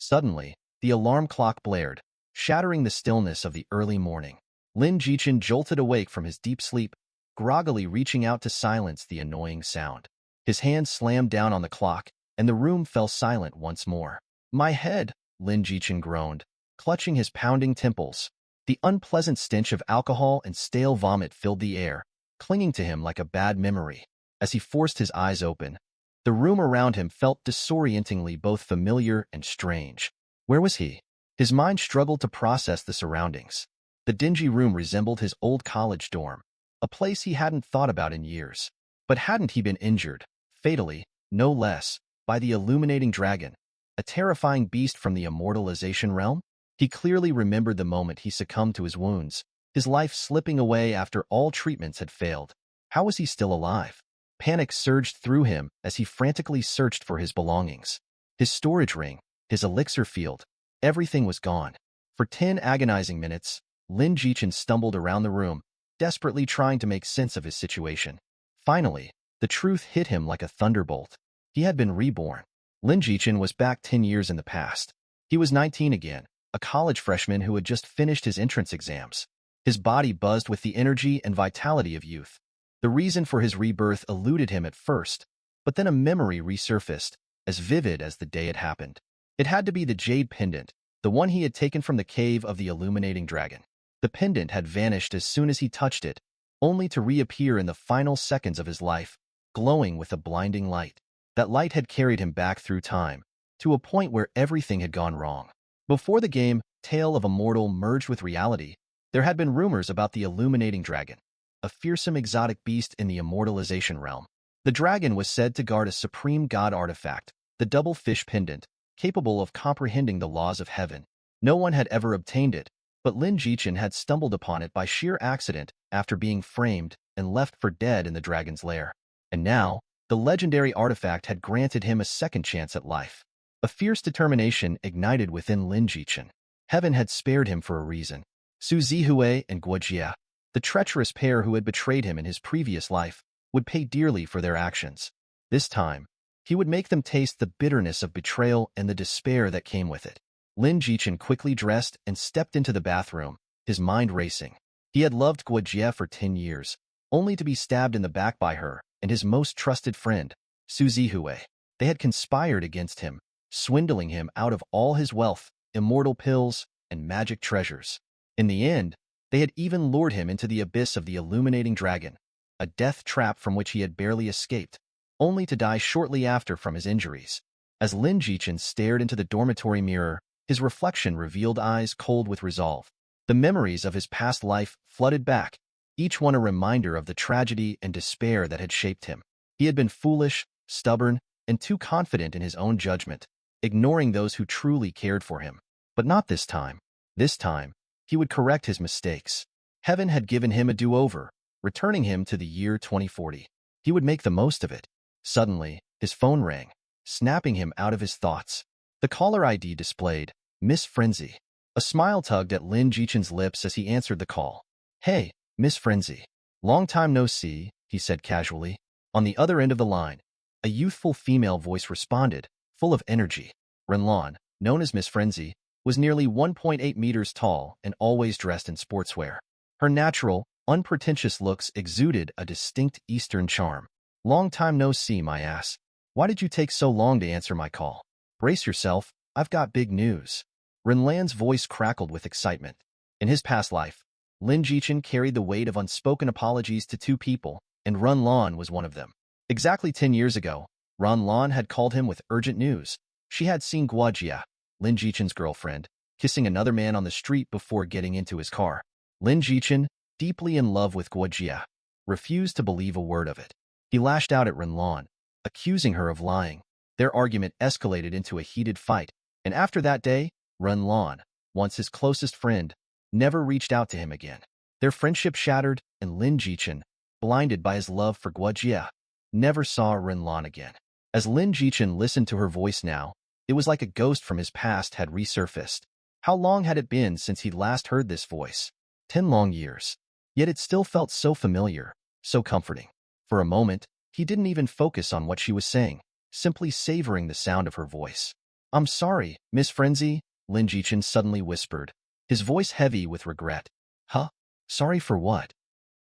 Suddenly, the alarm clock blared, shattering the stillness of the early morning. Lin Jichin jolted awake from his deep sleep, groggily reaching out to silence the annoying sound. His hand slammed down on the clock, and the room fell silent once more. "My head," Lin Jichin groaned, clutching his pounding temples. The unpleasant stench of alcohol and stale vomit filled the air, clinging to him like a bad memory. As he forced his eyes open, the room around him felt disorientingly both familiar and strange. Where was he? His mind struggled to process the surroundings. The dingy room resembled his old college dorm, a place he hadn't thought about in years. But hadn't he been injured, fatally, no less, by the illuminating dragon, a terrifying beast from the immortalization realm? He clearly remembered the moment he succumbed to his wounds, his life slipping away after all treatments had failed. How was he still alive? Panic surged through him as he frantically searched for his belongings. His storage ring, his elixir field, everything was gone. For 10 agonizing minutes, Lin Jichin stumbled around the room, desperately trying to make sense of his situation. Finally, the truth hit him like a thunderbolt. He had been reborn. Lin Jichin was back 10 years in the past. He was 19 again, a college freshman who had just finished his entrance exams. His body buzzed with the energy and vitality of youth. The reason for his rebirth eluded him at first, but then a memory resurfaced, as vivid as the day it happened. It had to be the jade pendant, the one he had taken from the cave of the illuminating dragon. The pendant had vanished as soon as he touched it, only to reappear in the final seconds of his life, glowing with a blinding light. That light had carried him back through time, to a point where everything had gone wrong. Before the game, Tale of Immortal merged with reality, there had been rumors about the illuminating dragon, a fearsome exotic beast in the immortalization realm. The dragon was said to guard a supreme god artifact, the double fish pendant, capable of comprehending the laws of heaven. No one had ever obtained it, but Lin Jichin had stumbled upon it by sheer accident after being framed and left for dead in the dragon's lair. And now, the legendary artifact had granted him a second chance at life. A fierce determination ignited within Lin Jichin. Heaven had spared him for a reason. Su Zihui and Guojia, the treacherous pair who had betrayed him in his previous life, would pay dearly for their actions. This time, he would make them taste the bitterness of betrayal and the despair that came with it. Lin Jichin quickly dressed and stepped into the bathroom, his mind racing. He had loved Guojia for 10 years, only to be stabbed in the back by her and his most trusted friend, Su Zihui. They had conspired against him, swindling him out of all his wealth, immortal pills, and magic treasures. In the end, they had even lured him into the abyss of the illuminating dragon, a death trap from which he had barely escaped, only to die shortly after from his injuries. As Lin Jichin stared into the dormitory mirror, his reflection revealed eyes cold with resolve. The memories of his past life flooded back, each one a reminder of the tragedy and despair that had shaped him. He had been foolish, stubborn, and too confident in his own judgment, ignoring those who truly cared for him. But not this time. This time, he would correct his mistakes. Heaven had given him a do-over, returning him to the year 2040. He would make the most of it. Suddenly, his phone rang, snapping him out of his thoughts. The caller ID displayed, Miss Frenzy. A smile tugged at Lin Jichin's lips as he answered the call. "Hey, Miss Frenzy. Long time no see," he said casually. On the other end of the line, a youthful female voice responded, full of energy. Renlan, known as Miss Frenzy, was nearly 1.8 meters tall and always dressed in sportswear. Her natural, unpretentious looks exuded a distinct Eastern charm. "Long time no see, my ass. Why did you take so long to answer my call? Brace yourself, I've got big news." Renlan's voice crackled with excitement. In his past life, Lin Jichin carried the weight of unspoken apologies to 2 people, and Renlan was one of them. Exactly 10 years ago, Renlan had called him with urgent news. She had seen Guojia, Lin Jichin's girlfriend, kissing another man on the street before getting into his car. Lin Jichin, deeply in love with Guojia, refused to believe a word of it. He lashed out at Renlan, accusing her of lying. Their argument escalated into a heated fight, and after that day, Renlan, once his closest friend, never reached out to him again. Their friendship shattered, and Lin Jichin, blinded by his love for Guojia, never saw Renlan again. As Lin Jichin listened to her voice now, it was like a ghost from his past had resurfaced. How long had it been since he'd last heard this voice? 10 long years. Yet it still felt so familiar, so comforting. For a moment, he didn't even focus on what she was saying, simply savoring the sound of her voice. I'm sorry, Miss Frenzy, Lin Jichin suddenly whispered, his voice heavy with regret. Huh? Sorry for what?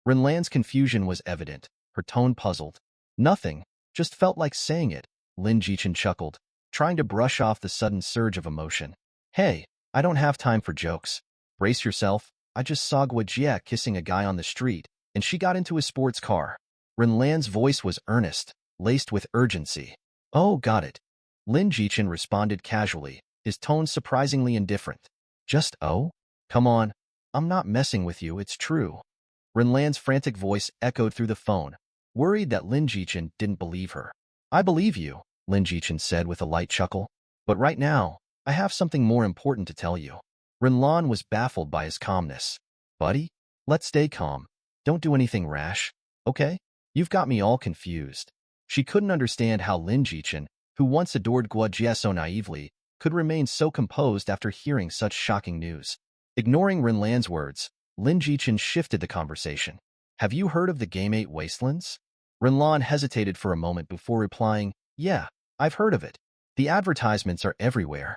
Renlan's confusion was evident, her tone puzzled. Nothing, just felt like saying it, Lin Jichin chuckled, trying to brush off the sudden surge of emotion. Hey, I don't have time for jokes. Brace yourself, I just saw Guojie kissing a guy on the street, and she got into his sports car. Renlan's voice was earnest, laced with urgency. Oh, got it. Lin Jichin responded casually, his tone surprisingly indifferent. Just oh? Come on. I'm not messing with you, it's true. Renlan's frantic voice echoed through the phone, worried that Lin Jichin didn't believe her. I believe you, Lin Jichin said with a light chuckle. But right now, I have something more important to tell you. Renlan was baffled by his calmness. Buddy, let's stay calm. Don't do anything rash, okay? You've got me all confused. She couldn't understand how Lin Jichin, who once adored Guojie so naively, could remain so composed after hearing such shocking news. Ignoring Renlan's words, Lin Jichin shifted the conversation. Have you heard of the Game 8 Wastelands? Renlan hesitated for a moment before replying, Yeah, I've heard of it. The advertisements are everywhere.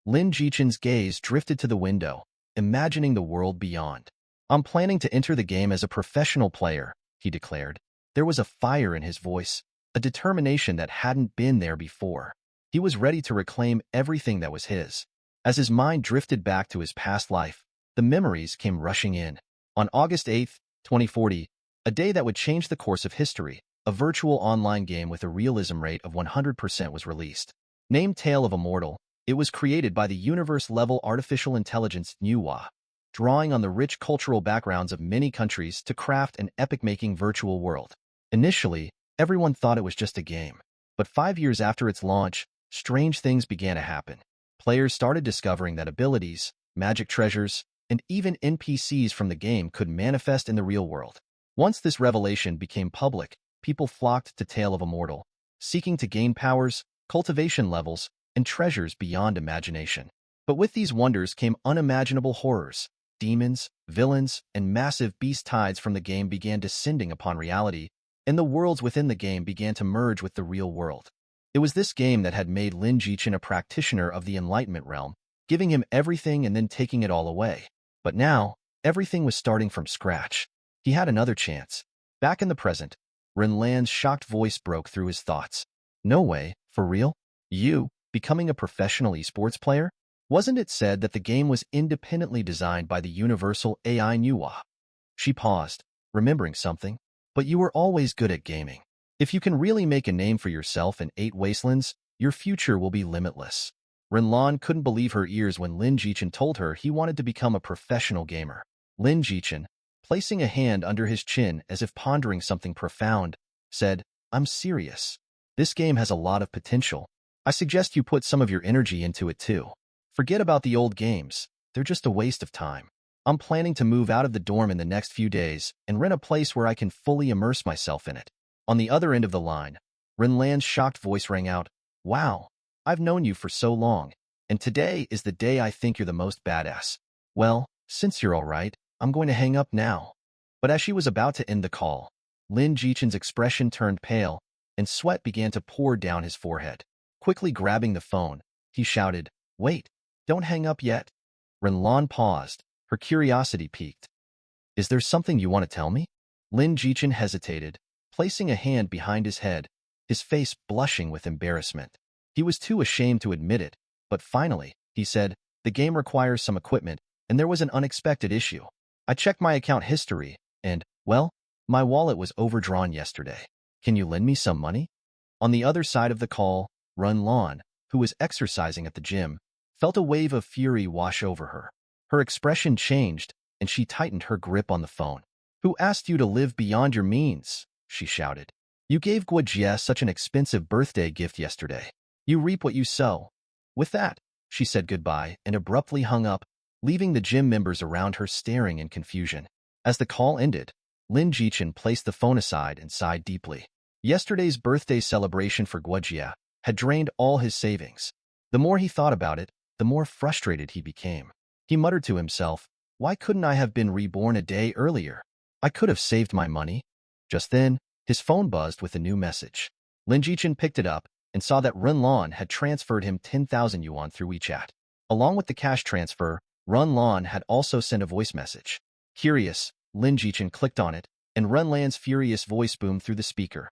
Lin Jichin's gaze drifted to the window, imagining the world beyond. I'm planning to enter the game as a professional player, he declared. There was a fire in his voice, a determination that hadn't been there before. He was ready to reclaim everything that was his. As his mind drifted back to his past life, the memories came rushing in. On August 8, 2040, a day that would change the course of history, a virtual online game with a realism rate of 100% was released. Named Tale of Immortal, it was created by the universe-level artificial intelligence Manhwa, drawing on the rich cultural backgrounds of many countries to craft an epic-making virtual world. Initially, everyone thought it was just a game. But 5 years after its launch, strange things began to happen. Players started discovering that abilities, magic treasures, and even NPCs from the game could manifest in the real world. Once this revelation became public, people flocked to Tale of Immortal, seeking to gain powers, cultivation levels, and treasures beyond imagination. But with these wonders came unimaginable horrors. Demons, villains, and massive beast tides from the game began descending upon reality, and the worlds within the game began to merge with the real world. It was this game that had made Lin Jichin a practitioner of the Enlightenment realm, giving him everything and then taking it all away. But now, everything was starting from scratch. He had another chance. Back in the present, Renlan's shocked voice broke through his thoughts. No way, for real? You, becoming a professional esports player? Wasn't it said that the game was independently designed by the universal AI Manhwa? She paused, remembering something. But you were always good at gaming. If you can really make a name for yourself in 8 Wastelands, your future will be limitless. Renlan couldn't believe her ears when Lin Jichin told her he wanted to become a professional gamer. Lin Jichin, placing a hand under his chin as if pondering something profound, said, I'm serious. This game has a lot of potential. I suggest you put some of your energy into it too. Forget about the old games. They're just a waste of time. I'm planning to move out of the dorm in the next few days and rent a place where I can fully immerse myself in it. On the other end of the line, Renlan's shocked voice rang out, Wow, I've known you for so long, and today is the day I think you're the most badass. Well, since you're all right, I'm going to hang up now. But as she was about to end the call, Lin Jichin's expression turned pale, and sweat began to pour down his forehead. Quickly grabbing the phone, he shouted, Wait, don't hang up yet. Renlan paused, her curiosity piqued. Is there something you want to tell me? Lin Jichin hesitated, placing a hand behind his head, his face blushing with embarrassment. He was too ashamed to admit it, but finally, he said, the game requires some equipment, and there was an unexpected issue. I checked my account history, and, well, my wallet was overdrawn yesterday. Can you lend me some money? On the other side of the call, Renlan, who was exercising at the gym, felt a wave of fury wash over her. Her expression changed, and she tightened her grip on the phone. Who asked you to live beyond your means? She shouted. You gave Guojie such an expensive birthday gift yesterday. You reap what you sow. With that, she said goodbye and abruptly hung up, leaving the gym members around her staring in confusion. As the call ended, Lin Jichin placed the phone aside and sighed deeply. Yesterday's birthday celebration for Guojie had drained all his savings. The more he thought about it, the more frustrated he became. He muttered to himself, why couldn't I have been reborn a day earlier? I could have saved my money. Just then, his phone buzzed with a new message. Lin Jichin picked it up and saw that Renlan had transferred him 10,000 yuan through WeChat. Along with the cash transfer, Renlan had also sent a voice message. Curious, Lin Jichen clicked on it, and Renlan's furious voice boomed through the speaker.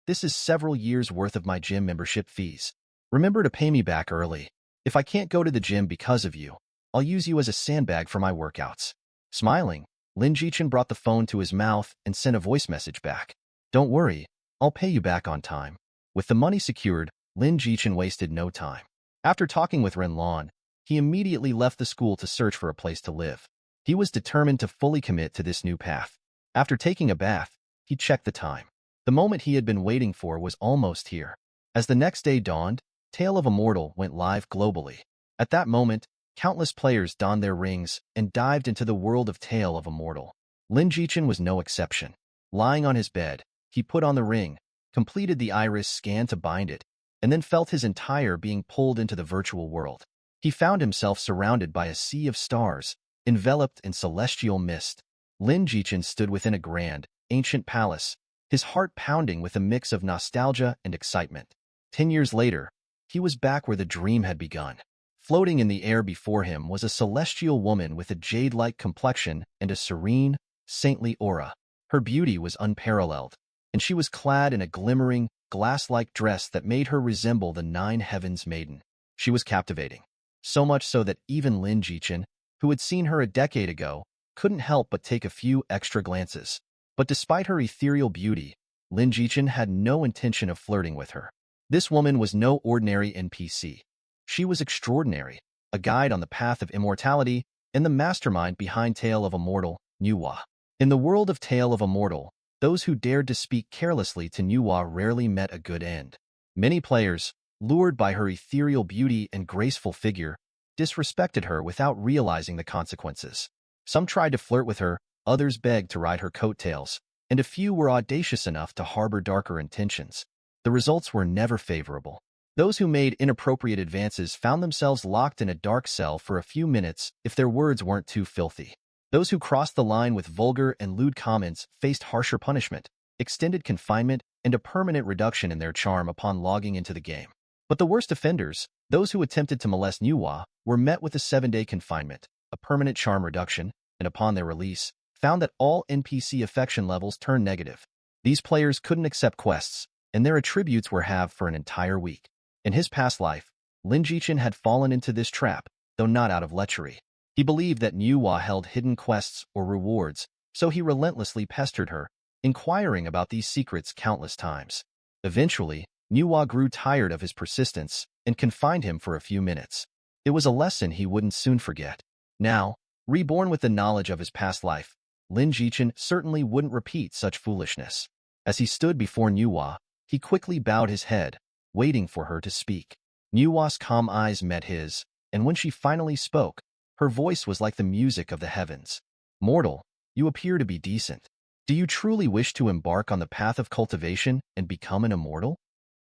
This is several years' worth of my gym membership fees. Remember to pay me back early. If I can't go to the gym because of you, I'll use you as a sandbag for my workouts. Smiling, Lin Jichen brought the phone to his mouth and sent a voice message back. Don't worry, I'll pay you back on time. With the money secured, Lin Jichen wasted no time. After talking with Renlan, he immediately left the school to search for a place to live. He was determined to fully commit to this new path. After taking a bath, he checked the time. The moment he had been waiting for was almost here. As the next day dawned, Tale of Immortal went live globally. At that moment, countless players donned their rings and dived into the world of Tale of Immortal. Lin Jichen was no exception. Lying on his bed, he put on the ring, completed the iris scan to bind it, and then felt his entire being pulled into the virtual world. He found himself surrounded by a sea of stars, enveloped in celestial mist. Lin Jichen stood within a grand, ancient palace, his heart pounding with a mix of nostalgia and excitement. 10 years later, he was back where the dream had begun. Floating in the air before him was a celestial woman with a jade-like complexion and a serene, saintly aura. Her beauty was unparalleled, and she was clad in a glimmering, glass-like dress that made her resemble the 9 heavens maiden. She was captivating, so much so that even Lin Jichen, who had seen her a decade ago, couldn't help but take a few extra glances. But despite her ethereal beauty, Lin Jichen had no intention of flirting with her. This woman was no ordinary NPC. She was extraordinary, a guide on the path of immortality and the mastermind behind Tale of Immortal, Manhwa. In the world of Tale of Immortal, those who dared to speak carelessly to Manhwa rarely met a good end. Many players, lured by her ethereal beauty and graceful figure, disrespected her without realizing the consequences. Some tried to flirt with her, others begged to ride her coattails, and a few were audacious enough to harbor darker intentions. The results were never favorable. Those who made inappropriate advances found themselves locked in a dark cell for a few minutes if their words weren't too filthy. Those who crossed the line with vulgar and lewd comments faced harsher punishment, extended confinement, and a permanent reduction in their charm upon logging into the game. But the worst offenders, those who attempted to molest Manhwa, were met with a 7-day confinement, a permanent charm reduction, and upon their release, found that all NPC affection levels turned negative. These players couldn't accept quests, and their attributes were halved for an entire week. In his past life, Lin Jichen had fallen into this trap, though not out of lechery. He believed that Manhwa held hidden quests or rewards, so he relentlessly pestered her, inquiring about these secrets countless times. Eventually, Manhwa grew tired of his persistence and confined him for a few minutes. It was a lesson he wouldn't soon forget. Now, reborn with the knowledge of his past life, Lin Jichen certainly wouldn't repeat such foolishness. As he stood before Manhwa, he quickly bowed his head, waiting for her to speak. Manhwa's calm eyes met his, and when she finally spoke, her voice was like the music of the heavens. Mortal, you appear to be decent. Do you truly wish to embark on the path of cultivation and become an immortal?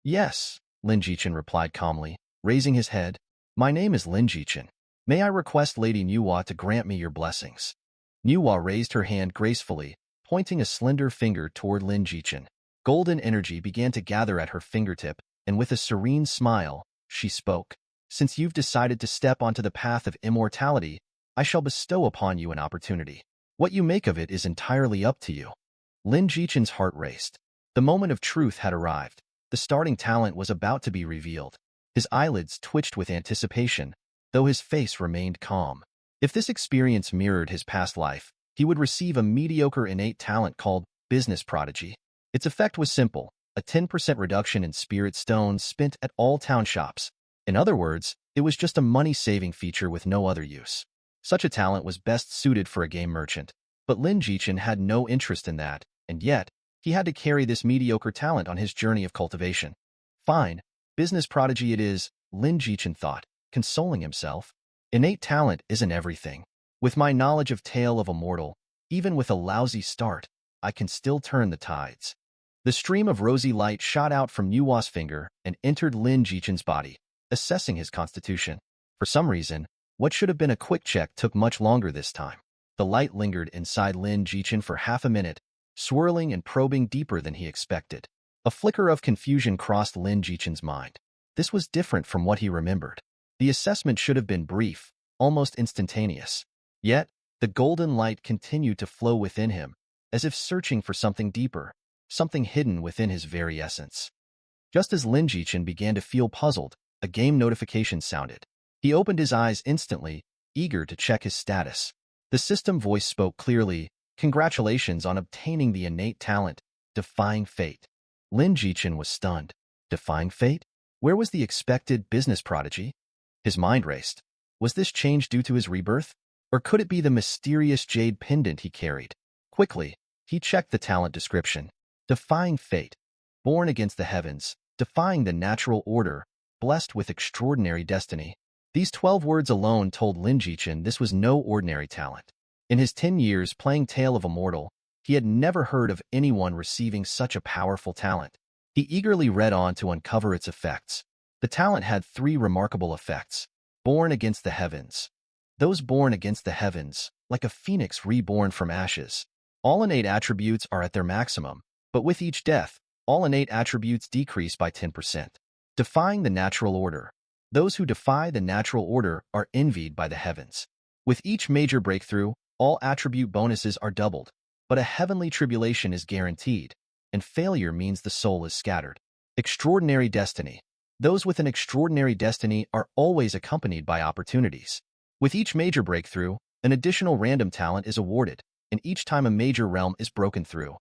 Yes, Lin Jichen replied calmly, raising his head. My name is Lin Jichen. May I request Lady Manhwa to grant me your blessings? Manhwa raised her hand gracefully, pointing a slender finger toward Lin Jichen. Golden energy began to gather at her fingertip, and with a serene smile, she spoke. Since you've decided to step onto the path of immortality, I shall bestow upon you an opportunity. What you make of it is entirely up to you. Lin Jichen's heart raced. The moment of truth had arrived. The starting talent was about to be revealed. His eyelids twitched with anticipation, though his face remained calm. If this experience mirrored his past life, he would receive a mediocre innate talent called Business Prodigy. Its effect was simple, a 10% reduction in spirit stones spent at all town shops. In other words, it was just a money-saving feature with no other use. Such a talent was best suited for a game merchant, but Lin Jichen had no interest in that, and yet, he had to carry this mediocre talent on his journey of cultivation. Fine, Business Prodigy it is, Lin Jichen thought, consoling himself. Innate talent isn't everything. With my knowledge of Tale of Immortal, even with a lousy start, I can still turn the tides. The stream of rosy light shot out from Manhwa's finger and entered Lin Jichen's body, assessing his constitution. For some reason, what should have been a quick check took much longer this time. The light lingered inside Lin Jichen for half a minute, swirling and probing deeper than he expected. A flicker of confusion crossed Lin Jichen's mind. This was different from what he remembered. The assessment should have been brief, almost instantaneous. Yet, the golden light continued to flow within him, as if searching for something deeper, something hidden within his very essence. Just as Lin Jichen began to feel puzzled, a game notification sounded. He opened his eyes instantly, eager to check his status. The system voice spoke clearly, "Congratulations on obtaining the innate talent, Defying Fate." Lin Jichen was stunned. Defying Fate? Where was the expected business prodigy? His mind raced. Was this change due to his rebirth? Or could it be the mysterious jade pendant he carried? Quickly, he checked the talent description. Defying Fate. Born against the heavens, defying the natural order, blessed with extraordinary destiny. These 12 words alone told Lin Jichen this was no ordinary talent. In his 10 years playing Tale of Immortal, he had never heard of anyone receiving such a powerful talent. He eagerly read on to uncover its effects. The talent had 3 remarkable effects. Born against the heavens. Those born against the heavens, like a phoenix reborn from ashes. All innate attributes are at their maximum, but with each death, all innate attributes decrease by 10%. Defying the natural order. Those who defy the natural order are envied by the heavens. With each major breakthrough, all attribute bonuses are doubled, but a heavenly tribulation is guaranteed, and failure means the soul is scattered. Extraordinary destiny. Those with an extraordinary destiny are always accompanied by opportunities. With each major breakthrough, an additional random talent is awarded, and each time a major realm is broken through.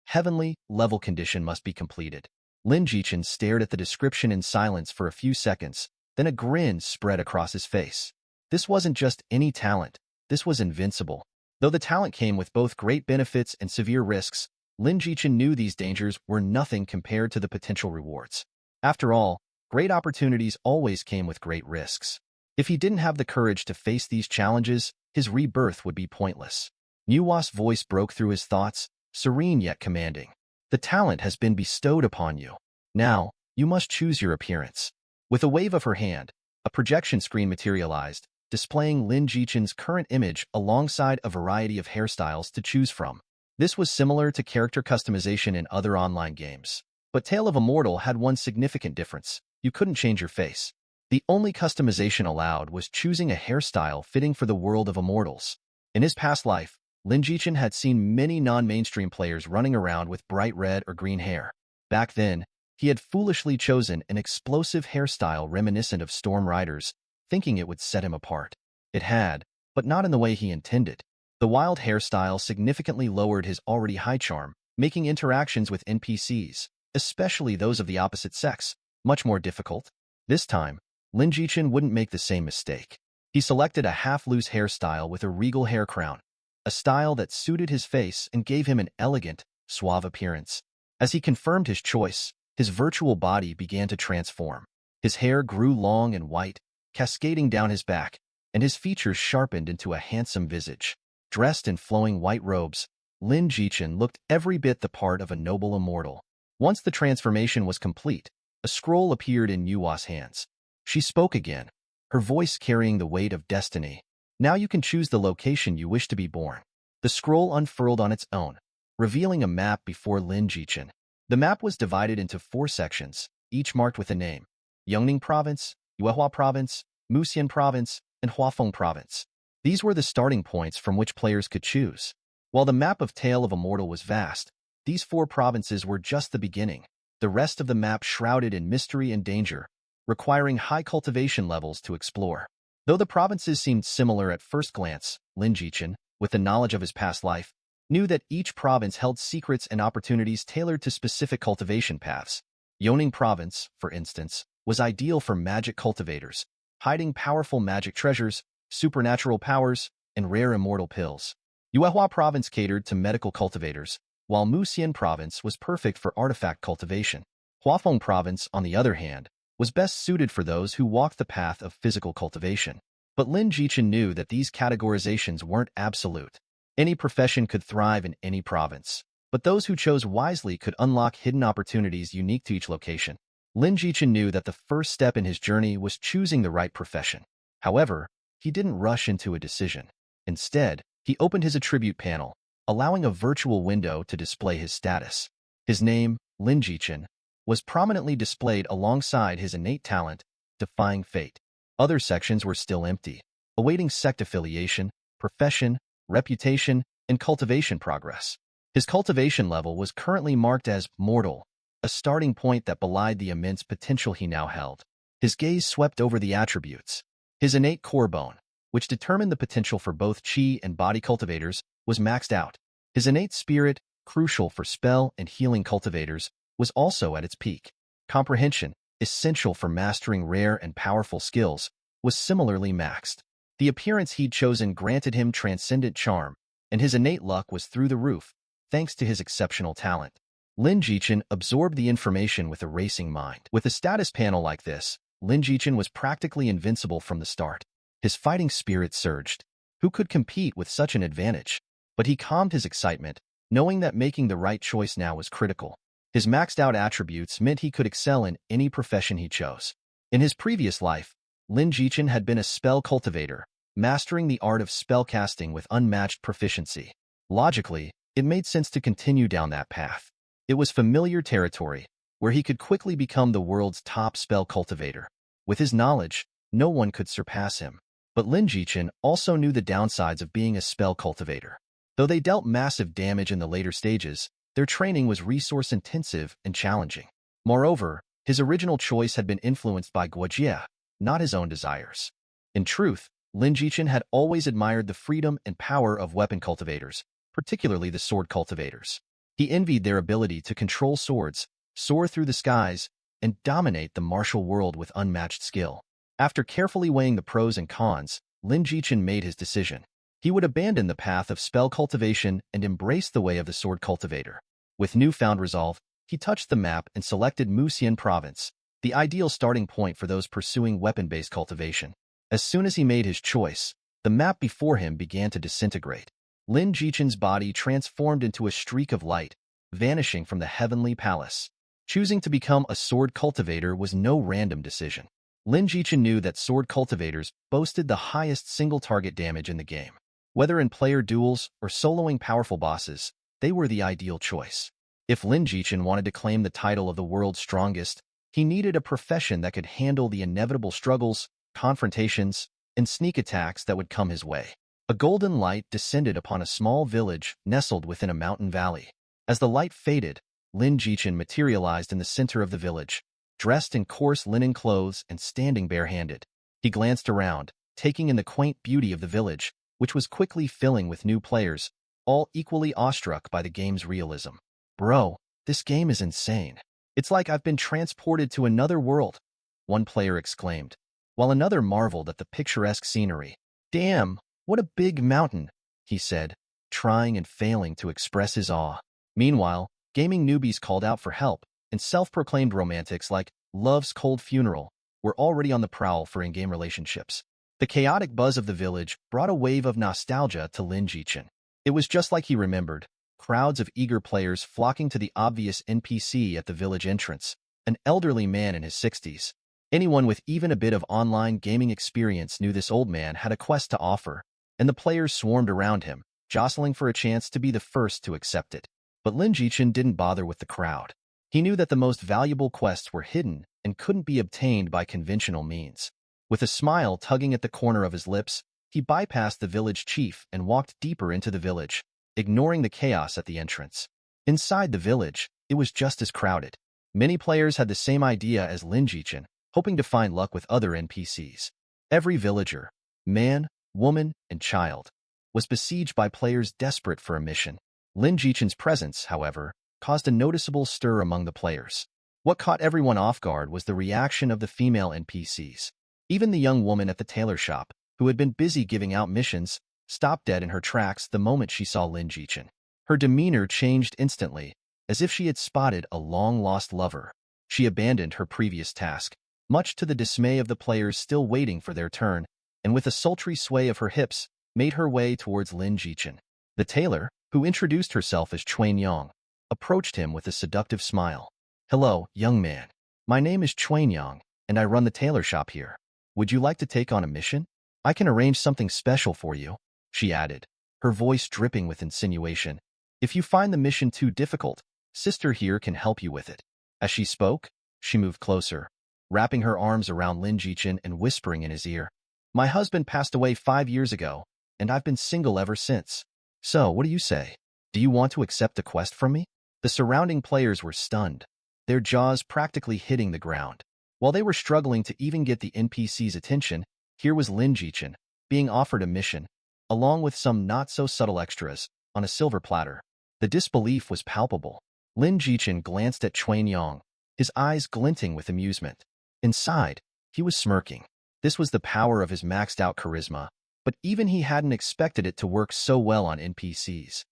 Heavenly level condition must be completed. Lin Jichen stared at the description in silence for a few seconds, then a grin spread across his face. This wasn't just any talent, this was invincible. Though the talent came with both great benefits and severe risks, Lin Jichen knew these dangers were nothing compared to the potential rewards. After all, great opportunities always came with great risks. If he didn't have the courage to face these challenges, his rebirth would be pointless. Manhwa's voice broke through his thoughts, serene yet commanding. The talent has been bestowed upon you. Now, you must choose your appearance. With a wave of her hand, a projection screen materialized, displaying Lin Jichen's current image alongside a variety of hairstyles to choose from. This was similar to character customization in other online games. But Tale of Immortal had one significant difference. You couldn't change your face. The only customization allowed was choosing a hairstyle fitting for the world of immortals. In his past life, Lin Jichen had seen many non-mainstream players running around with bright red or green hair. Back then, he had foolishly chosen an explosive hairstyle reminiscent of Storm Riders, thinking it would set him apart. It had, but not in the way he intended. The wild hairstyle significantly lowered his already high charm, making interactions with NPCs, especially those of the opposite sex, much more difficult. This time, Lin Jichen wouldn't make the same mistake. He selected a half-loose hairstyle with a regal hair crown, a style that suited his face and gave him an elegant, suave appearance. As he confirmed his choice, his virtual body began to transform. His hair grew long and white, cascading down his back, and his features sharpened into a handsome visage. Dressed in flowing white robes, Lin Jichen looked every bit the part of a noble immortal. Once the transformation was complete, a scroll appeared in Manhwa's hands. She spoke again, her voice carrying the weight of destiny. Now you can choose the location you wish to be born. The scroll unfurled on its own, revealing a map before Lin Jichen. The map was divided into 4 sections, each marked with a name: Yongning Province, Yuehua Province, Muxian Province, and Huafeng Province. These were the starting points from which players could choose. While the map of Tale of Immortal was vast, these 4 provinces were just the beginning. The rest of the map shrouded in mystery and danger, requiring high cultivation levels to explore. Though the provinces seemed similar at first glance, Lin Jichen, with the knowledge of his past life, knew that each province held secrets and opportunities tailored to specific cultivation paths. Yongning Province, for instance, was ideal for magic cultivators, hiding powerful magic treasures, supernatural powers, and rare immortal pills. Yuehua Province catered to medical cultivators, while Muxian Province was perfect for artifact cultivation. Huafeng Province, on the other hand, was best suited for those who walked the path of physical cultivation. But Lin Jichen knew that these categorizations weren't absolute. Any profession could thrive in any province, but those who chose wisely could unlock hidden opportunities unique to each location. Lin Jichen knew that the first step in his journey was choosing the right profession. However, he didn't rush into a decision. Instead, he opened his attribute panel, allowing a virtual window to display his status. His name, Lin Jichin, was prominently displayed alongside his innate talent, defying fate. Other sections were still empty, awaiting sect affiliation, profession, reputation, and cultivation progress. His cultivation level was currently marked as mortal, a starting point that belied the immense potential he now held. His gaze swept over the attributes. His innate core bone, which determined the potential for both chi and body cultivators, was maxed out. His innate spirit, crucial for spell and healing cultivators, was also at its peak. Comprehension, essential for mastering rare and powerful skills, was similarly maxed. The appearance he'd chosen granted him transcendent charm, and his innate luck was through the roof, thanks to his exceptional talent. Lin Jichin absorbed the information with a racing mind. With a status panel like this, Lin Jichin was practically invincible from the start. His fighting spirit surged. Who could compete with such an advantage? But he calmed his excitement, knowing that making the right choice now was critical. His maxed-out attributes meant he could excel in any profession he chose. In his previous life, Lin Jichin had been a spell cultivator, mastering the art of spellcasting with unmatched proficiency. Logically, it made sense to continue down that path. It was familiar territory, where he could quickly become the world's top spell cultivator. With his knowledge, no one could surpass him. But Lin Jichin also knew the downsides of being a spell cultivator. Though they dealt massive damage in the later stages, their training was resource-intensive and challenging. Moreover, his original choice had been influenced by Guojie, not his own desires. In truth, Lin Jichin had always admired the freedom and power of weapon cultivators, particularly the sword cultivators. He envied their ability to control swords, soar through the skies, and dominate the martial world with unmatched skill. After carefully weighing the pros and cons, Lin Jichin made his decision. He would abandon the path of spell cultivation and embrace the way of the sword cultivator. With newfound resolve, he touched the map and selected Muxian Province, the ideal starting point for those pursuing weapon-based cultivation. As soon as he made his choice, the map before him began to disintegrate. Lin Jichin's body transformed into a streak of light, vanishing from the heavenly palace. Choosing to become a sword cultivator was no random decision. Lin Jichin knew that sword cultivators boasted the highest single-target damage in the game. Whether in player duels or soloing powerful bosses, they were the ideal choice. If Lin Jichin wanted to claim the title of the world's strongest, he needed a profession that could handle the inevitable struggles, confrontations, and sneak attacks that would come his way. A golden light descended upon a small village nestled within a mountain valley. As the light faded, Lin Jichin materialized in the center of the village, dressed in coarse linen clothes and standing barehanded. He glanced around, taking in the quaint beauty of the village, which was quickly filling with new players, all equally awestruck by the game's realism. "Bro, this game is insane. It's like I've been transported to another world," one player exclaimed, while another marveled at the picturesque scenery. "Damn, what a big mountain," he said, trying and failing to express his awe. Meanwhile, gaming newbies called out for help, and self-proclaimed romantics like Love's Cold Funeral were already on the prowl for in-game relationships. The chaotic buzz of the village brought a wave of nostalgia to Lin Jichin. It was just like he remembered, crowds of eager players flocking to the obvious NPC at the village entrance, an elderly man in his 60s. Anyone with even a bit of online gaming experience knew this old man had a quest to offer, and the players swarmed around him, jostling for a chance to be the first to accept it. But Lin Jichin didn't bother with the crowd. He knew that the most valuable quests were hidden and couldn't be obtained by conventional means. With a smile tugging at the corner of his lips, he bypassed the village chief and walked deeper into the village, ignoring the chaos at the entrance. Inside the village, it was just as crowded. Many players had the same idea as Lin Jichin, hoping to find luck with other NPCs. Every villager, man, woman, and child, was besieged by players desperate for a mission. Lin Jichin's presence, however, caused a noticeable stir among the players. What caught everyone off guard was the reaction of the female NPCs. Even the young woman at the tailor shop, who had been busy giving out missions, stopped dead in her tracks the moment she saw Lin Jichin. Her demeanor changed instantly, as if she had spotted a long-lost lover. She abandoned her previous task, much to the dismay of the players still waiting for their turn, and with a sultry sway of her hips, made her way towards Lin Jichin. The tailor, who introduced herself as Chuan Yang, approached him with a seductive smile. "Hello, young man. My name is Chuan Yang, and I run the tailor shop here. Would you like to take on a mission? I can arrange something special for you," she added, her voice dripping with insinuation. "If you find the mission too difficult, Sister here can help you with it." As she spoke, she moved closer, wrapping her arms around Lin Jichin and whispering in his ear. "My husband passed away 5 years ago, and I've been single ever since. So, what do you say? Do you want to accept a quest from me?" The surrounding players were stunned, their jaws practically hitting the ground. While they were struggling to even get the NPC's attention, here was Lin Jichin, being offered a mission, along with some not-so-subtle extras, on a silver platter. The disbelief was palpable. Lin Jichin glanced at Chuan Yang, his eyes glinting with amusement. Inside, he was smirking. This was the power of his maxed-out charisma, but even he hadn't expected it to work so well on NPCs.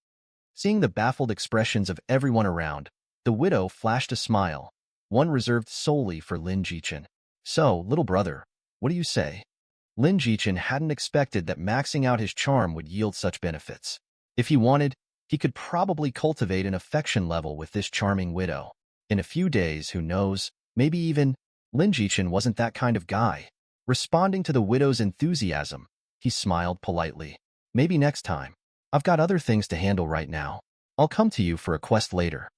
Seeing the baffled expressions of everyone around, the widow flashed a smile, one reserved solely for Lin Jichin. "So, little brother, what do you say?" Lin Jichin hadn't expected that maxing out his charm would yield such benefits. If he wanted, he could probably cultivate an affection level with this charming widow. In a few days, who knows, maybe even. Lin Jichin wasn't that kind of guy. Responding to the widow's enthusiasm, he smiled politely. "Maybe next time. I've got other things to handle right now. I'll come to you for a quest later."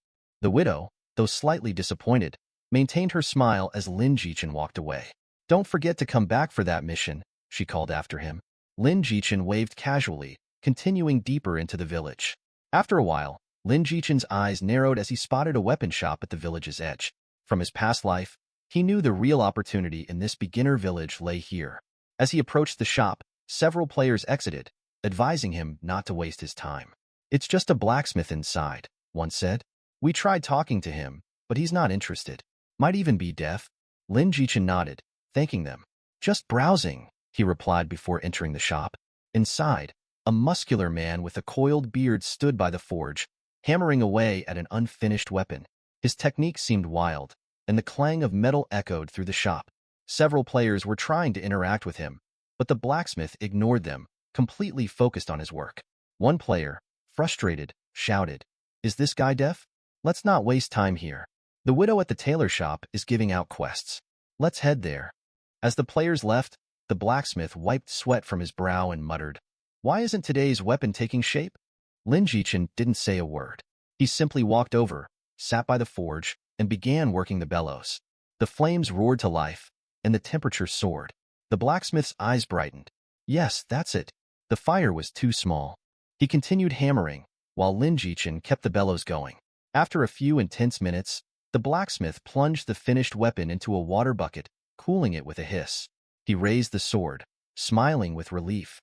The widow, though slightly disappointed, maintained her smile as Lin Jichin walked away. "Don't forget to come back for that mission," she called after him. Lin Jichin waved casually, continuing deeper into the village. After a while, Lin Jichin's eyes narrowed as he spotted a weapon shop at the village's edge. From his past life, he knew the real opportunity in this beginner village lay here. As he approached the shop, several players exited, advising him not to waste his time. "It's just a blacksmith inside," one said. "We tried talking to him, but he's not interested. Might even be deaf." Lin Jichin nodded, thanking them. "Just browsing," he replied before entering the shop. Inside, a muscular man with a coiled beard stood by the forge, hammering away at an unfinished weapon. His technique seemed wild, and the clang of metal echoed through the shop. Several players were trying to interact with him, but the blacksmith ignored them, completely focused on his work. One player, frustrated, shouted, "Is this guy deaf? Let's not waste time here. The widow at the tailor shop is giving out quests. Let's head there." As the players left, the blacksmith wiped sweat from his brow and muttered, "Why isn't today's weapon taking shape?" Lin Jichin didn't say a word. He simply walked over, sat by the forge, and began working the bellows. The flames roared to life, and the temperature soared. The blacksmith's eyes brightened. Yes, that's it. The fire was too small. He continued hammering, while Lin Jichin kept the bellows going. After a few intense minutes, the blacksmith plunged the finished weapon into a water bucket, cooling it with a hiss. He raised the sword, smiling with relief.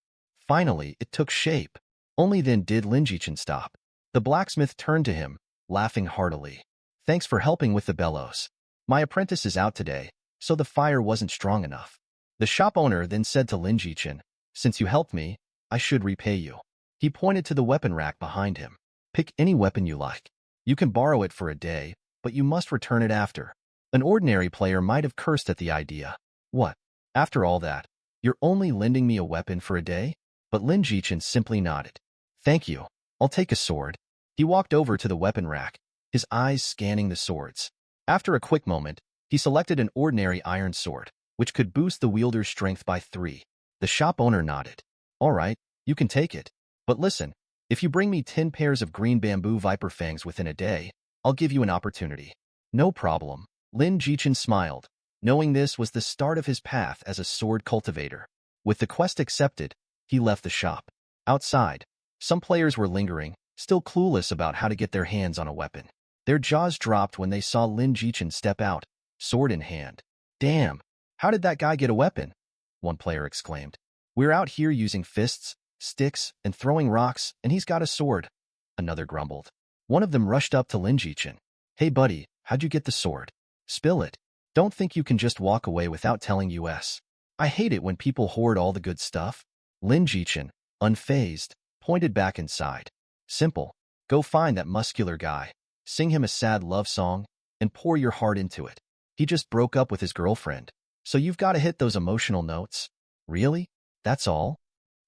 Finally, it took shape. Only then did Lin Jichin stop. The blacksmith turned to him, laughing heartily. "Thanks for helping with the bellows. My apprentice is out today, so the fire wasn't strong enough." The shop owner then said to Lin Jichin, "Since you helped me, I should repay you." He pointed to the weapon rack behind him. "Pick any weapon you like. You can borrow it for a day, but you must return it after." An ordinary player might have cursed at the idea. "What? After all that, you're only lending me a weapon for a day?" But Lin Jichin simply nodded. "Thank you. I'll take a sword." He walked over to the weapon rack, his eyes scanning the swords. After a quick moment, he selected an ordinary iron sword, which could boost the wielder's strength by 3. The shop owner nodded. "All right, you can take it. But listen, if you bring me 10 pairs of green bamboo viper fangs within a day, I'll give you an opportunity." "No problem." Lin Jichin smiled, knowing this was the start of his path as a sword cultivator. With the quest accepted, he left the shop. Outside, some players were lingering, still clueless about how to get their hands on a weapon. Their jaws dropped when they saw Lin Jichin step out, sword in hand. "Damn, how did that guy get a weapon?" one player exclaimed. "We're out here using fists, sticks, and throwing rocks, and he's got a sword," another grumbled. One of them rushed up to Lin Jichin. "Hey buddy, how'd you get the sword? Spill it. Don't think you can just walk away without telling us. I hate it when people hoard all the good stuff." Lin Jichin, unfazed, pointed back inside. "Simple. Go find that muscular guy, sing him a sad love song, and pour your heart into it. He just broke up with his girlfriend, so you've got to hit those emotional notes." "Really? That's all?"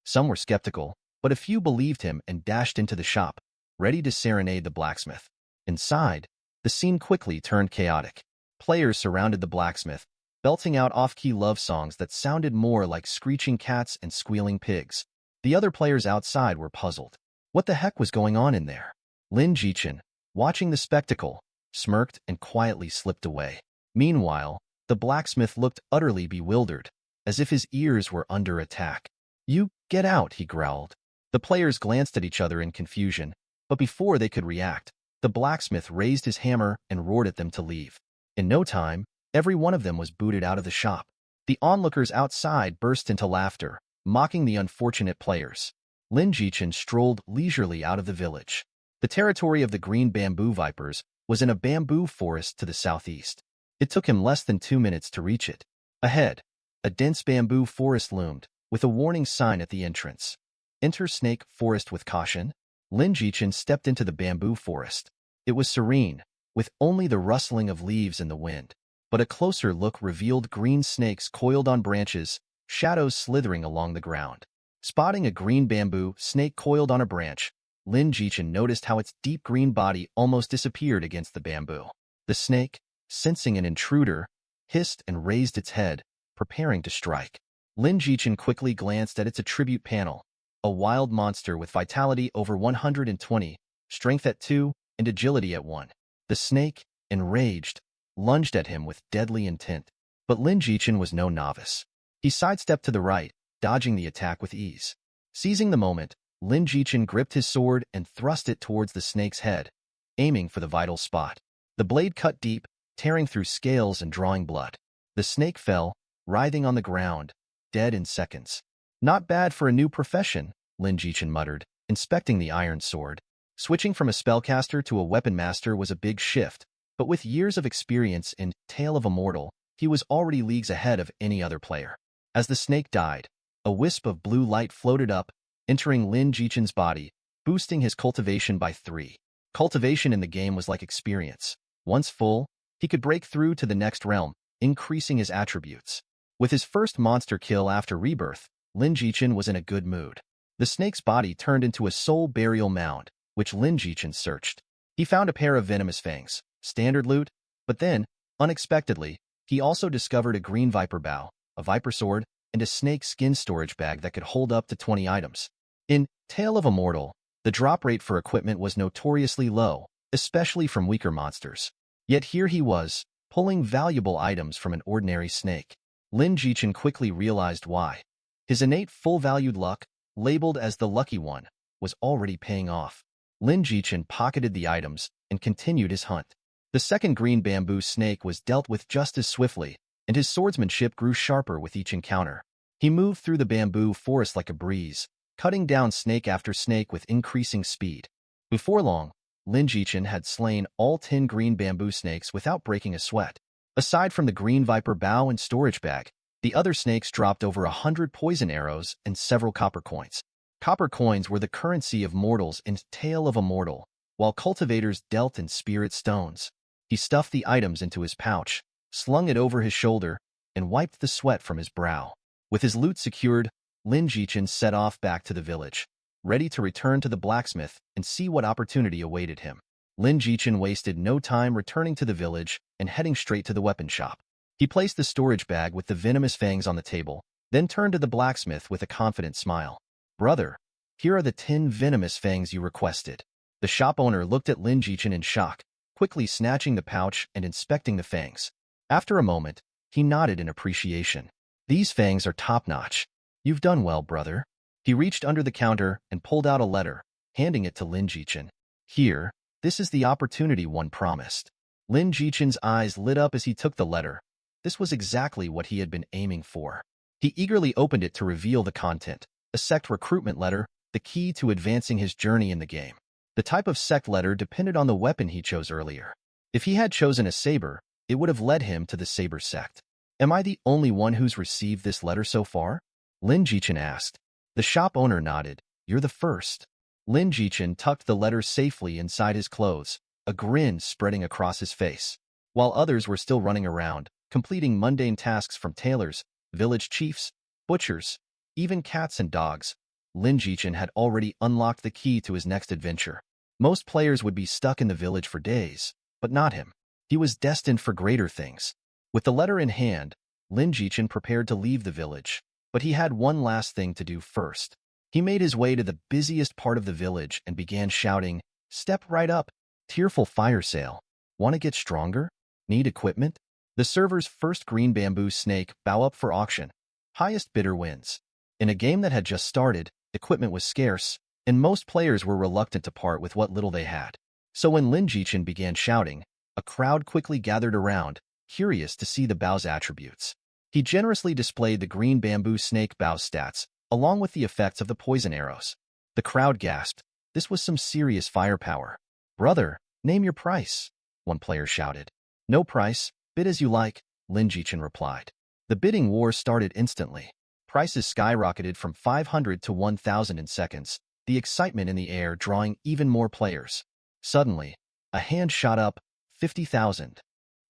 Some were skeptical, but a few believed him and dashed into the shop, ready to serenade the blacksmith. Inside, the scene quickly turned chaotic. Players surrounded the blacksmith, belting out off-key love songs that sounded more like screeching cats and squealing pigs. The other players outside were puzzled. What the heck was going on in there? Lin Jichin, watching the spectacle, smirked and quietly slipped away. Meanwhile, the blacksmith looked utterly bewildered, as if his ears were under attack. "You get out," he growled. The players glanced at each other in confusion, but before they could react, the blacksmith raised his hammer and roared at them to leave. In no time, every one of them was booted out of the shop. The onlookers outside burst into laughter, mocking the unfortunate players. Lin Jichen strolled leisurely out of the village. The territory of the green bamboo vipers was in a bamboo forest to the southeast. It took him less than 2 minutes to reach it. Ahead, a dense bamboo forest loomed, with a warning sign at the entrance. "Enter Snake Forest with caution." Lin Jichen stepped into the bamboo forest. It was serene, with only the rustling of leaves in the wind. But a closer look revealed green snakes coiled on branches, shadows slithering along the ground. Spotting a green bamboo snake coiled on a branch, Lin Jichen noticed how its deep green body almost disappeared against the bamboo. The snake, sensing an intruder, hissed and raised its head, preparing to strike. Lin Jichen quickly glanced at its attribute panel, a wild monster with vitality over 120, strength at 2, and agility at 1. The snake, enraged, lunged at him with deadly intent. But Lin Jichen was no novice. He sidestepped to the right, dodging the attack with ease. Seizing the moment, Lin Jichen gripped his sword and thrust it towards the snake's head, aiming for the vital spot. The blade cut deep, tearing through scales and drawing blood. The snake fell, writhing on the ground, dead in seconds. "Not bad for a new profession," Lin Jichen muttered, inspecting the iron sword. Switching from a spellcaster to a weapon master was a big shift, but with years of experience in Tale of Immortal, he was already leagues ahead of any other player. As the snake died, a wisp of blue light floated up, entering Lin Jichen's body, boosting his cultivation by 3. Cultivation in the game was like experience. Once full, he could break through to the next realm, increasing his attributes. With his first monster kill after rebirth, Lin Jichen was in a good mood. The snake's body turned into a soul burial mound, which Lin Jichen searched. He found a pair of venomous fangs, standard loot, but then, unexpectedly, he also discovered a green viper bow, a viper sword, and a snake skin storage bag that could hold up to 20 items. In Tale of Immortal, the drop rate for equipment was notoriously low, especially from weaker monsters. Yet here he was, pulling valuable items from an ordinary snake. Lin Jichen quickly realized why. His innate full-valued luck, labeled as the lucky one, was already paying off. Lin Jichen pocketed the items and continued his hunt. The second green bamboo snake was dealt with just as swiftly, and his swordsmanship grew sharper with each encounter. He moved through the bamboo forest like a breeze, cutting down snake after snake with increasing speed. Before long, Lin Jichen had slain all 10 green bamboo snakes without breaking a sweat. Aside from the green viper bow and storage bag, the other snakes dropped over 100 poison arrows and several copper coins. Copper coins were the currency of mortals in Tale of Immortal, while cultivators dealt in spirit stones. He stuffed the items into his pouch, slung it over his shoulder, and wiped the sweat from his brow. With his loot secured, Lin Jichen set off back to the village, ready to return to the blacksmith and see what opportunity awaited him. Lin Jichen wasted no time returning to the village and heading straight to the weapon shop. He placed the storage bag with the venomous fangs on the table, then turned to the blacksmith with a confident smile. "Brother, here are the 10 venomous fangs you requested." The shop owner looked at Lin Jichen in shock, quickly snatching the pouch and inspecting the fangs. After a moment, he nodded in appreciation. "These fangs are top-notch. You've done well, brother." He reached under the counter and pulled out a letter, handing it to Lin Jichen. "Here, this is the opportunity one promised." Lin Jichen's eyes lit up as he took the letter. This was exactly what he had been aiming for. He eagerly opened it to reveal the content, a sect recruitment letter, the key to advancing his journey in the game. The type of sect letter depended on the weapon he chose earlier. If he had chosen a saber, it would have led him to the saber sect. "Am I the only one who's received this letter so far?" Lin Jichen asked. The shop owner nodded. "You're the first." Lin Jichen tucked the letter safely inside his clothes, a grin spreading across his face. While others were still running around, completing mundane tasks from tailors, village chiefs, butchers, even cats and dogs, Lin Jichen had already unlocked the key to his next adventure. Most players would be stuck in the village for days, but not him. He was destined for greater things. With the letter in hand, Lin Jichen prepared to leave the village, but he had one last thing to do first. He made his way to the busiest part of the village and began shouting, "Step right up! Tearful fire sale. Want to get stronger? Need equipment? The server's first green bamboo snake bow up for auction. Highest bidder wins. In a game that had just started, equipment was scarce, and most players were reluctant to part with what little they had. So when Lin Jichin began shouting, a crowd quickly gathered around, curious to see the bow's attributes. He generously displayed the green bamboo snake bow's stats, along with the effects of the poison arrows. The crowd gasped. This was some serious firepower. "Brother, name your price," one player shouted. "No price, bid as you like," Lin Jichin replied. The bidding war started instantly. Prices skyrocketed from 500 to 1,000 in seconds, the excitement in the air drawing even more players. Suddenly, a hand shot up, 50,000.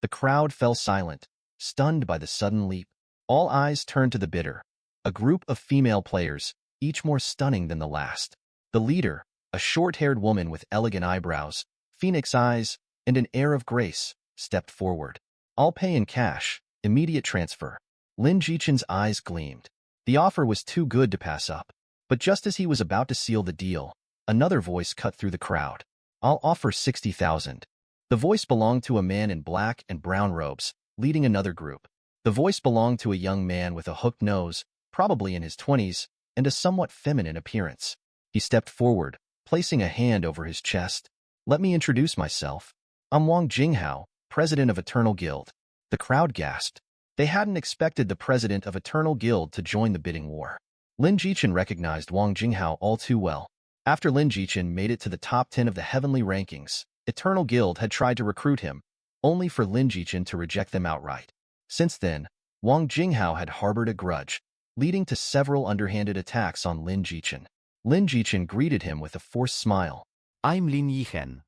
The crowd fell silent, stunned by the sudden leap. All eyes turned to the bidder, a group of female players, each more stunning than the last. The leader, a short-haired woman with elegant eyebrows, phoenix eyes, and an air of grace, stepped forward. "I'll pay in cash, immediate transfer." Lin Jichin's eyes gleamed. The offer was too good to pass up. But just as he was about to seal the deal, another voice cut through the crowd. "I'll offer 60,000. The voice belonged to a man in black and brown robes, leading another group. The voice belonged to a young man with a hooked nose, probably in his 20s, and a somewhat feminine appearance. He stepped forward, placing a hand over his chest. "Let me introduce myself. I'm Wang Jinghao, president of Eternal Guild." The crowd gasped. They hadn't expected the president of Eternal Guild to join the bidding war. Lin Jichin recognized Wang Jinghao all too well. After Lin Jichin made it to the top 10 of the heavenly rankings, Eternal Guild had tried to recruit him, only for Lin Jichin to reject them outright. Since then, Wang Jinghao had harbored a grudge, leading to several underhanded attacks on Lin Jichin. Lin Jichin greeted him with a forced smile. "I'm Lin Yihen."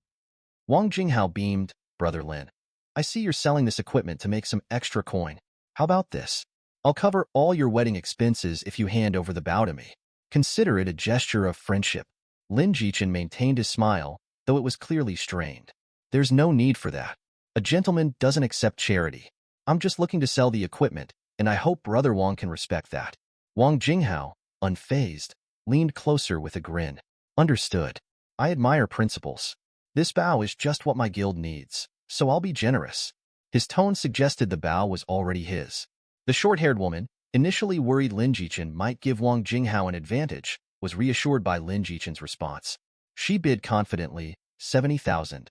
Wang Jinghao beamed. "Brother Lin, I see you're selling this equipment to make some extra coin. How about this? I'll cover all your wedding expenses if you hand over the bow to me. Consider it a gesture of friendship." Lin Jichin maintained his smile, though it was clearly strained. "There's no need for that. A gentleman doesn't accept charity. I'm just looking to sell the equipment, and I hope Brother Wang can respect that." Wang Jinghao, unfazed, leaned closer with a grin. "Understood. I admire principles. This bow is just what my guild needs, so I'll be generous." His tone suggested the bow was already his. The short-haired woman, initially worried Lin Jichin might give Wang Jinghao an advantage, was reassured by Lin Jichin's response. She bid confidently, 70,000.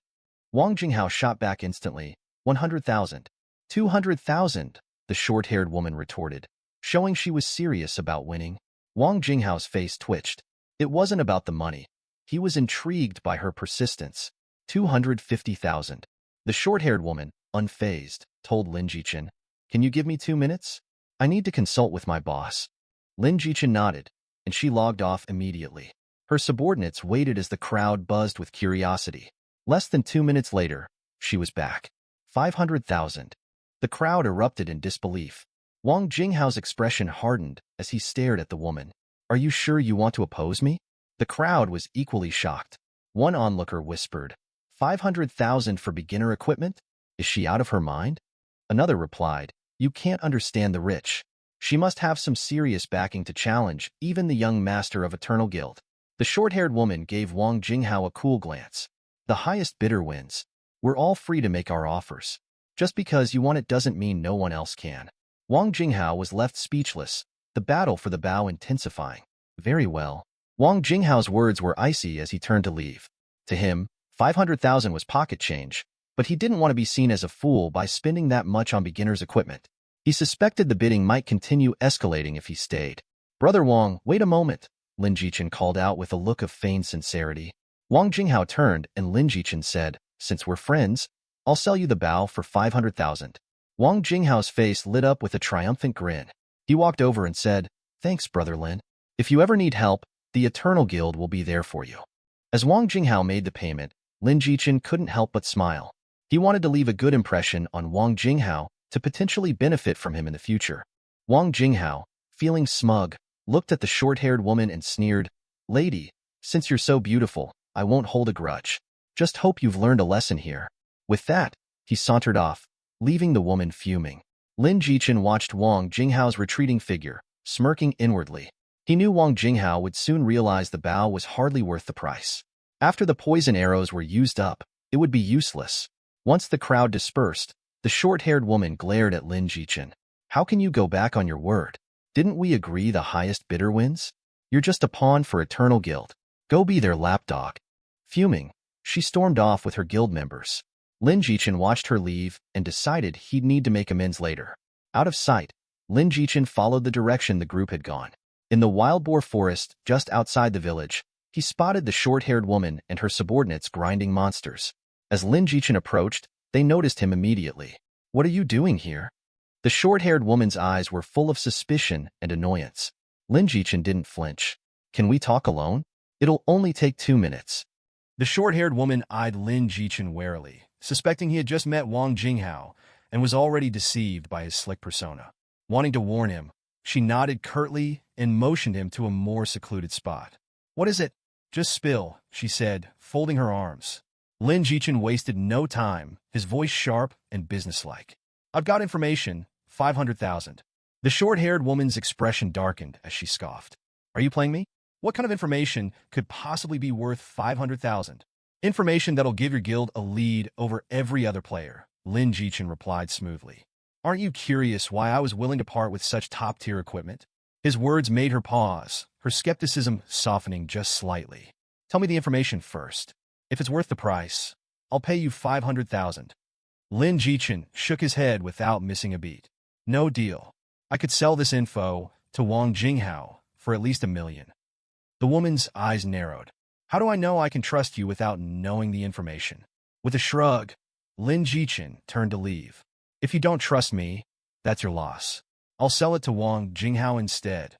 Wang Jinghao shot back instantly, 100,000. 200,000, the short-haired woman retorted, showing she was serious about winning. Wang Jinghao's face twitched. It wasn't about the money. He was intrigued by her persistence. 250,000. The short-haired woman, unfazed, told Lin Jichin, "Can you give me 2 minutes? I need to consult with my boss." Lin Jichin nodded, and she logged off immediately. Her subordinates waited as the crowd buzzed with curiosity. Less than 2 minutes later, she was back. 500,000. The crowd erupted in disbelief. Wang Jinghao's expression hardened as he stared at the woman. "Are you sure you want to oppose me?" The crowd was equally shocked. One onlooker whispered, 500,000 for beginner equipment? Is she out of her mind? Another replied, "You can't understand the rich. She must have some serious backing to challenge even the young master of Eternal Guild." The short-haired woman gave Wang Jinghao a cool glance. "The highest bidder wins. We're all free to make our offers. Just because you want it doesn't mean no one else can." Wang Jinghao was left speechless, the battle for the bow intensifying. "Very well." Wang Jinghao's words were icy as he turned to leave. To him, 500,000 was pocket change, but he didn't want to be seen as a fool by spending that much on beginner's equipment. He suspected the bidding might continue escalating if he stayed. "Brother Wang, wait a moment," Lin Jichin called out with a look of feigned sincerity. Wang Jinghao turned, and Lin Jichin said, "Since we're friends, I'll sell you the bow for 500,000. Wang Jinghao's face lit up with a triumphant grin. He walked over and said, "Thanks, Brother Lin. If you ever need help, the Eternal Guild will be there for you." As Wang Jinghao made the payment, Lin Jichin couldn't help but smile. He wanted to leave a good impression on Wang Jinghao to potentially benefit from him in the future. Wang Jinghao, feeling smug, looked at the short-haired woman and sneered, "Lady, since you're so beautiful, I won't hold a grudge. Just hope you've learned a lesson here." With that, he sauntered off, leaving the woman fuming. Lin Jichin watched Wang Jinghao's retreating figure, smirking inwardly. He knew Wang Jinghao would soon realize the bow was hardly worth the price. After the poison arrows were used up, It would be useless. Once the crowd dispersed, the short-haired woman glared at Lin Jichin. How can you go back on your word? Didn't we agree the highest bidder wins? You're just a pawn for Eternal Guild. Go be their lapdog. Fuming, she stormed off with her guild members. Lin Jichin watched her leave and decided he'd need to make amends later. Out of sight, Lin Jichin followed the direction the group had gone. In the wild boar forest just outside the village, he spotted the short-haired woman and her subordinates grinding monsters. As Lin Jichin approached, they noticed him immediately. What are you doing here? The short-haired woman's eyes were full of suspicion and annoyance. Lin Jichin didn't flinch. Can we talk alone? It'll only take 2 minutes. The short-haired woman eyed Lin Jichin warily, suspecting he had just met Wang Jinghao and was already deceived by his slick persona. Wanting to warn him, she nodded curtly and motioned him to a more secluded spot. What is it? Just spill, she said, folding her arms. Lin Jichin wasted no time, his voice sharp and businesslike. I've got information, 500,000. The short-haired woman's expression darkened as she scoffed. Are you playing me? What kind of information could possibly be worth 500,000? Information that'll give your guild a lead over every other player, Lin Jichin replied smoothly. Aren't you curious why I was willing to part with such top-tier equipment? His words made her pause, her skepticism softening just slightly. Tell me the information first. If it's worth the price, I'll pay you 500,000. Lin Jichin shook his head without missing a beat. No deal. I could sell this info to Wang Jinghao for at least $1 million. The woman's eyes narrowed. How do I know I can trust you without knowing the information? With a shrug, Lin Jichin turned to leave. If you don't trust me, that's your loss. I'll sell it to Wang Jinghao instead.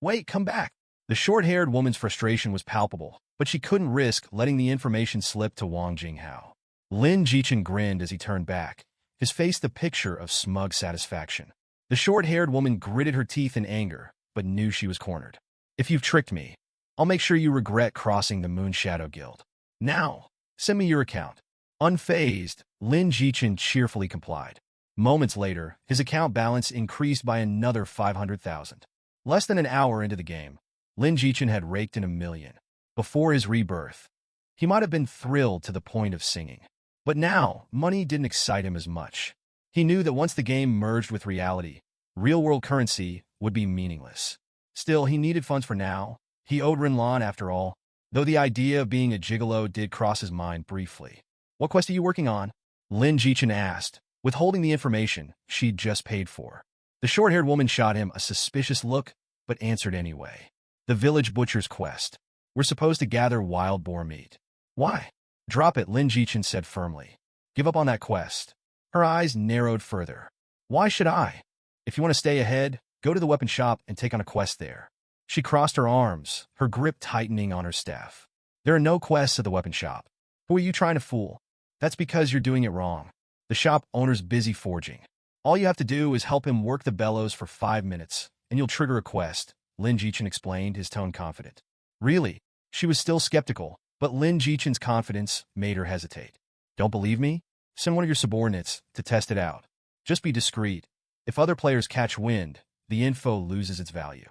Wait, come back. The short-haired woman's frustration was palpable, but she couldn't risk letting the information slip to Wang Jinghao. Lin Jichin grinned as he turned back, his face the picture of smug satisfaction. The short-haired woman gritted her teeth in anger, but knew she was cornered. If you've tricked me, I'll make sure you regret crossing the Moonshadow Guild. Now, send me your account. Unfazed, Lin Jichin cheerfully complied. Moments later, his account balance increased by another 500,000. Less than an hour into the game, Lin Jichin had raked in $1 million. Before his rebirth, he might have been thrilled to the point of singing. But now, money didn't excite him as much. He knew that once the game merged with reality, real-world currency would be meaningless. Still, he needed funds for now. He owed Rinlan after all, though the idea of being a gigolo did cross his mind briefly. What quest are you working on? Lin Jichin asked, withholding the information she'd just paid for. The short-haired woman shot him a suspicious look, but answered anyway. The village butcher's quest. We're supposed to gather wild boar meat. Why? Drop it, Lin Jichin said firmly. Give up on that quest. Her eyes narrowed further. Why should I? If you want to stay ahead, go to the weapon shop and take on a quest there. She crossed her arms, her grip tightening on her staff. There are no quests at the weapon shop. Who are you trying to fool? That's because you're doing it wrong. The shop owner's busy forging. All you have to do is help him work the bellows for 5 minutes, and you'll trigger a quest, Lin Jichin explained, his tone confident. Really? She was still skeptical, but Lin Jichin's confidence made her hesitate. Don't believe me? Send one of your subordinates to test it out. Just be discreet. If other players catch wind, the info loses its value.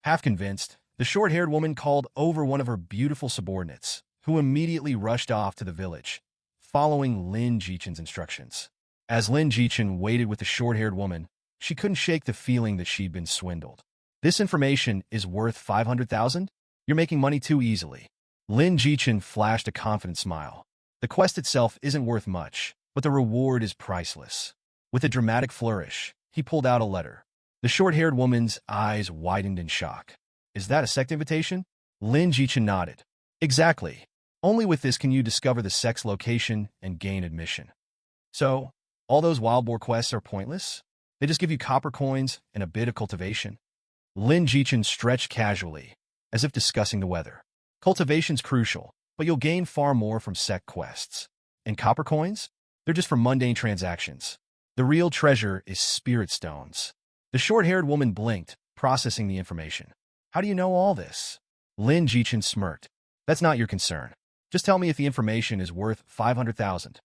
Half convinced, the short-haired woman called over one of her beautiful subordinates, who immediately rushed off to the village, following Lin Jichin's instructions. As Lin Jichin waited with the short-haired woman, she couldn't shake the feeling that she'd been swindled. This information is worth 500,000? You're making money too easily. Lin Jichin flashed a confident smile. The quest itself isn't worth much, but the reward is priceless. With a dramatic flourish, he pulled out a letter. The short-haired woman's eyes widened in shock. Is that a sect invitation? Lin Jichin nodded. Exactly. Only with this can you discover the sect's location and gain admission. So, all those wild boar quests are pointless? They just give you copper coins and a bit of cultivation. Lin Jichin stretched casually, as if discussing the weather. Cultivation's crucial, but you'll gain far more from sect quests. And copper coins? They're just for mundane transactions. The real treasure is spirit stones. The short-haired woman blinked, processing the information. How do you know all this? Lin Jichin smirked. That's not your concern. Just tell me if the information is worth 500,000.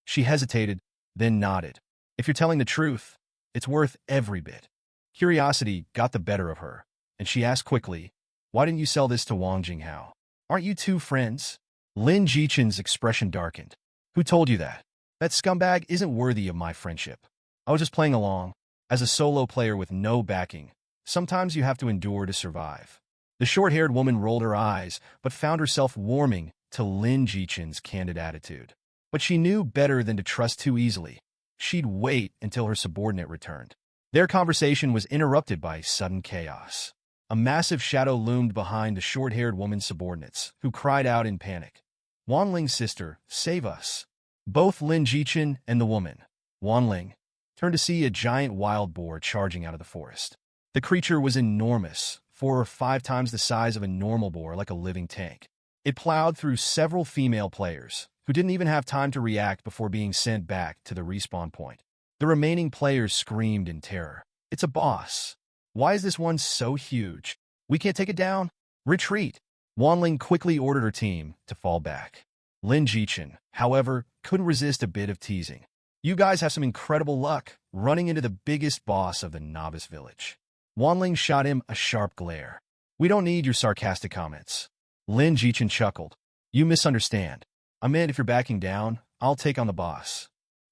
She hesitated, then nodded. If you're telling the truth, it's worth every bit. Curiosity got the better of her, and she asked quickly, why didn't you sell this to Wang Jinghao? Aren't you two friends? Lin Jichin's expression darkened. Who told you that? That scumbag isn't worthy of my friendship. I was just playing along. As a solo player with no backing, sometimes you have to endure to survive. The short-haired woman rolled her eyes, but found herself warming to Lin Jichen's candid attitude. But she knew better than to trust too easily. She'd wait until her subordinate returned. Their conversation was interrupted by sudden chaos. A massive shadow loomed behind the short-haired woman's subordinates, who cried out in panic. Wanling's sister, save us. Both Lin Jichen and the woman, Wanling, turned to see a giant wild boar charging out of the forest. The creature was enormous, 4 or 5 times the size of a normal boar, like a living tank. It plowed through several female players, who didn't even have time to react before being sent back to the respawn point. The remaining players screamed in terror. It's a boss. Why is this one so huge? We can't take it down. Retreat. Wanling quickly ordered her team to fall back. Lin Jichen, however, couldn't resist a bit of teasing. You guys have some incredible luck running into the biggest boss of the novice village. Wanling shot him a sharp glare. We don't need your sarcastic comments. Lin Jichen chuckled. You misunderstand. I meant if you're backing down, I'll take on the boss.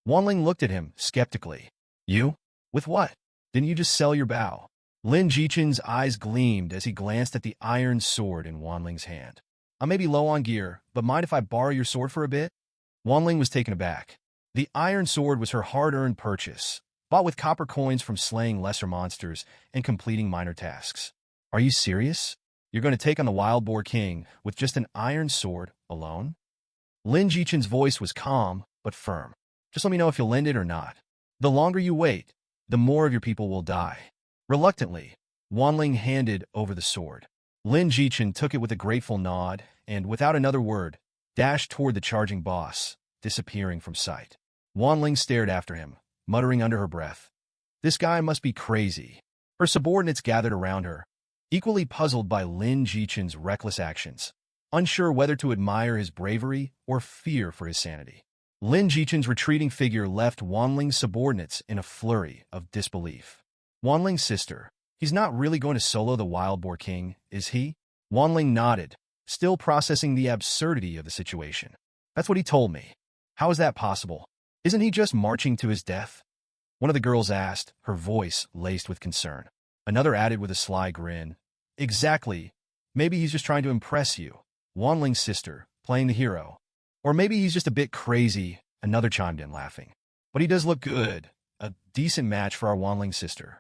Wanling looked at him skeptically. You? With what? Didn't you just sell your bow? Lin Jichen's eyes gleamed as he glanced at the iron sword in Wanling's hand. I may be low on gear, but mind if I borrow your sword for a bit? Wanling was taken aback. The iron sword was her hard-earned purchase, bought with copper coins from slaying lesser monsters and completing minor tasks. Are you serious? You're going to take on the Wild Boar King with just an iron sword alone? Lin Jichen's voice was calm, but firm. Just let me know if you'll lend it or not. The longer you wait, the more of your people will die. Reluctantly, Wanling handed over the sword. Lin Jichen took it with a grateful nod and, without another word, dashed toward the charging boss, disappearing from sight. Wanling stared after him, muttering under her breath, "This guy must be crazy." Her subordinates gathered around her, equally puzzled by Lin Jichen's reckless actions, unsure whether to admire his bravery or fear for his sanity. Lin Jichen's retreating figure left Wanling's subordinates in a flurry of disbelief. Wanling's sister, he's not really going to solo the Wild Boar King, is he? Wanling nodded, still processing the absurdity of the situation. That's what he told me. How is that possible? Isn't he just marching to his death? One of the girls asked, her voice laced with concern. Another added with a sly grin, exactly. Maybe he's just trying to impress you. Wanling's sister, playing the hero. Or maybe he's just a bit crazy, another chimed in laughing. But he does look good. A decent match for our Wanling sister.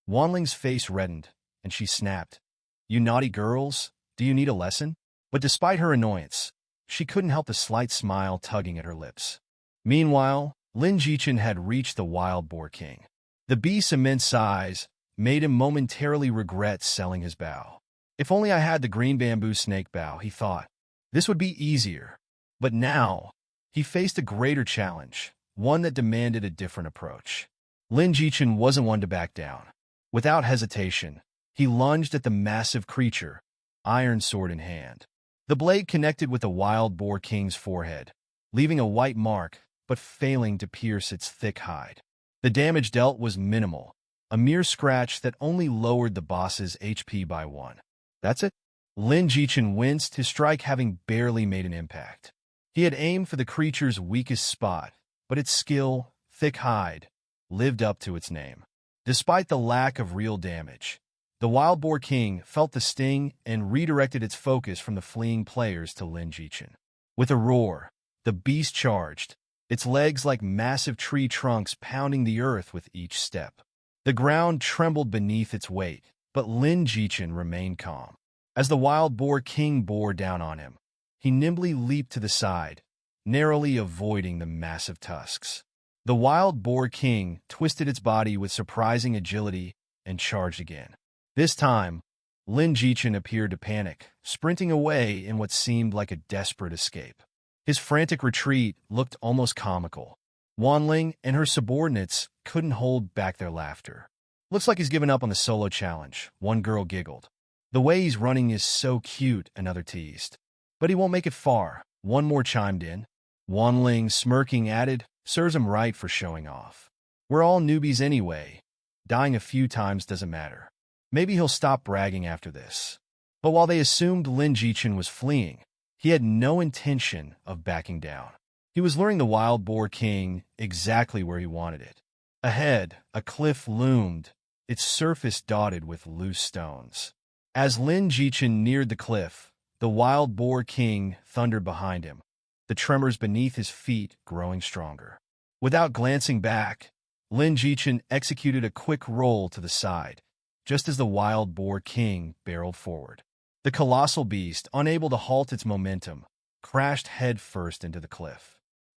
Wanling's face reddened, and she snapped. You naughty girls, do you need a lesson? But despite her annoyance, she couldn't help the slight smile tugging at her lips. Meanwhile, Lin Jichen had reached the Wild Boar King. The beast's immense size made him momentarily regret selling his bow. If only I had the green bamboo snake bow, he thought. This would be easier. But now, he faced a greater challenge, one that demanded a different approach. Lin Jichen wasn't one to back down. Without hesitation, he lunged at the massive creature, iron sword in hand. The blade connected with the Wild Boar King's forehead, leaving a white mark but failing to pierce its thick hide. The damage dealt was minimal, a mere scratch that only lowered the boss's HP by 1. That's it? Lin Jichen winced, his strike having barely made an impact. He had aimed for the creature's weakest spot, but its skill, thick hide, lived up to its name. Despite the lack of real damage, the Wild Boar King felt the sting and redirected its focus from the fleeing players to Lin Jichen. With a roar, the beast charged, its legs like massive tree trunks pounding the earth with each step. The ground trembled beneath its weight, but Lin Jichen remained calm. As the Wild Boar King bore down on him, he nimbly leaped to the side, narrowly avoiding the massive tusks. The Wild Boar King twisted its body with surprising agility and charged again. This time, Lin Jichen appeared to panic, sprinting away in what seemed like a desperate escape. His frantic retreat looked almost comical. Wanling and her subordinates couldn't hold back their laughter. Looks like he's given up on the solo challenge, one girl giggled. The way he's running is so cute, another teased. But he won't make it far, one more chimed in. Wanling, smirking, added, serves him right for showing off. We're all newbies anyway. Dying a few times doesn't matter. Maybe he'll stop bragging after this. But while they assumed Lin Jichen was fleeing, he had no intention of backing down. He was luring the Wild Boar King exactly where he wanted it. Ahead, a cliff loomed, its surface dotted with loose stones. As Lin Jichen neared the cliff, the Wild Boar King thundered behind him, the tremors beneath his feet growing stronger. Without glancing back, Lin Jichen executed a quick roll to the side, just as the Wild Boar King barreled forward. The colossal beast, unable to halt its momentum, crashed headfirst into the cliff.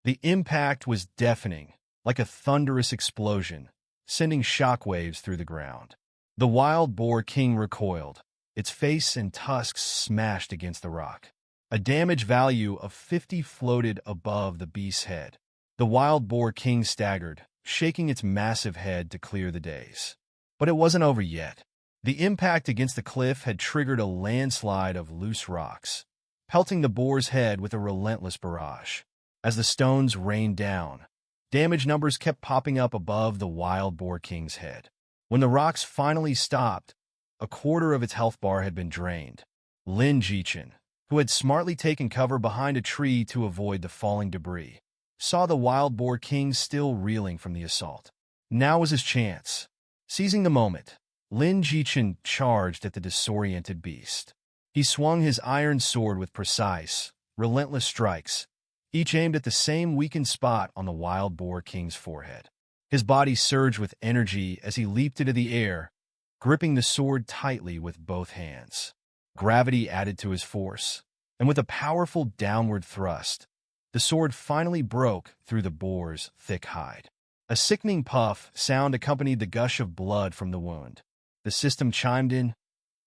The impact was deafening, like a thunderous explosion, sending shockwaves through the ground. The Wild Boar King recoiled, its face and tusks smashed against the rock. A damage value of 50 floated above the beast's head. The Wild Boar King staggered, shaking its massive head to clear the daze. But it wasn't over yet. The impact against the cliff had triggered a landslide of loose rocks, pelting the boar's head with a relentless barrage. As the stones rained down, damage numbers kept popping up above the Wild Boar King's head. When the rocks finally stopped, a quarter of its health bar had been drained. Lin Jichen, who had smartly taken cover behind a tree to avoid the falling debris, saw the Wild Boar King still reeling from the assault. Now was his chance. Seizing the moment, Lin Jichen charged at the disoriented beast. He swung his iron sword with precise, relentless strikes, each aimed at the same weakened spot on the Wild Boar King's forehead. His body surged with energy as he leaped into the air, gripping the sword tightly with both hands. Gravity added to his force, and with a powerful downward thrust, the sword finally broke through the boar's thick hide. A sickening puff sound accompanied the gush of blood from the wound. The system chimed in.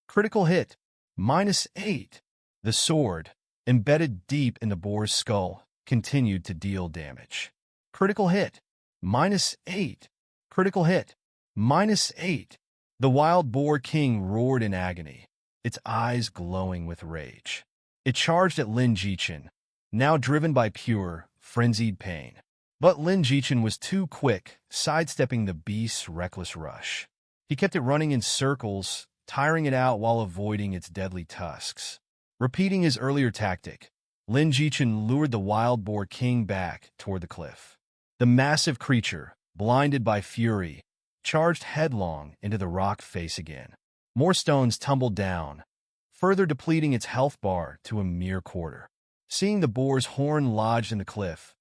Critical hit, -8. The sword, embedded deep in the boar's skull, continued to deal damage. Critical hit, -8. Critical hit, -8. The Wild Boar King roared in agony, its eyes glowing with rage. It charged at Lin Jichen, now driven by pure, frenzied pain. But Lin Jichen was too quick, sidestepping the beast's reckless rush. He kept it running in circles, tiring it out while avoiding its deadly tusks. Repeating his earlier tactic, Lin Jichen lured the Wild Boar King back toward the cliff. The massive creature, blinded by fury, charged headlong into the rock face again. More stones tumbled down, further depleting its health bar to a mere quarter. Seeing the boar's horn lodged in the cliff,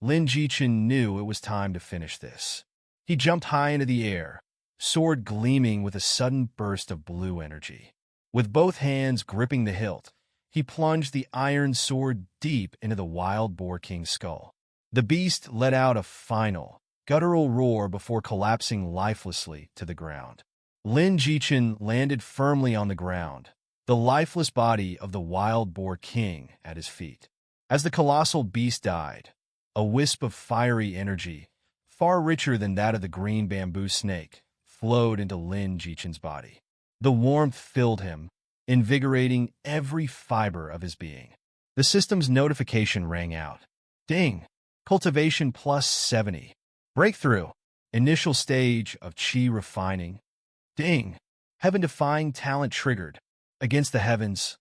Lin Jichen knew it was time to finish this. He jumped high into the air, sword gleaming with a sudden burst of blue energy. With both hands gripping the hilt, he plunged the iron sword deep into the Wild Boar King's skull. The beast let out a final, guttural roar before collapsing lifelessly to the ground. Lin Jichen landed firmly on the ground, the lifeless body of the Wild Boar King at his feet. As the colossal beast died, a wisp of fiery energy, far richer than that of the green bamboo snake, flowed into Lin Jichen's body. The warmth filled him, invigorating every fiber of his being. The system's notification rang out. Ding! Cultivation +70. Breakthrough. Initial stage of chi refining. Ding! Heaven-defying talent triggered. Against the heavens,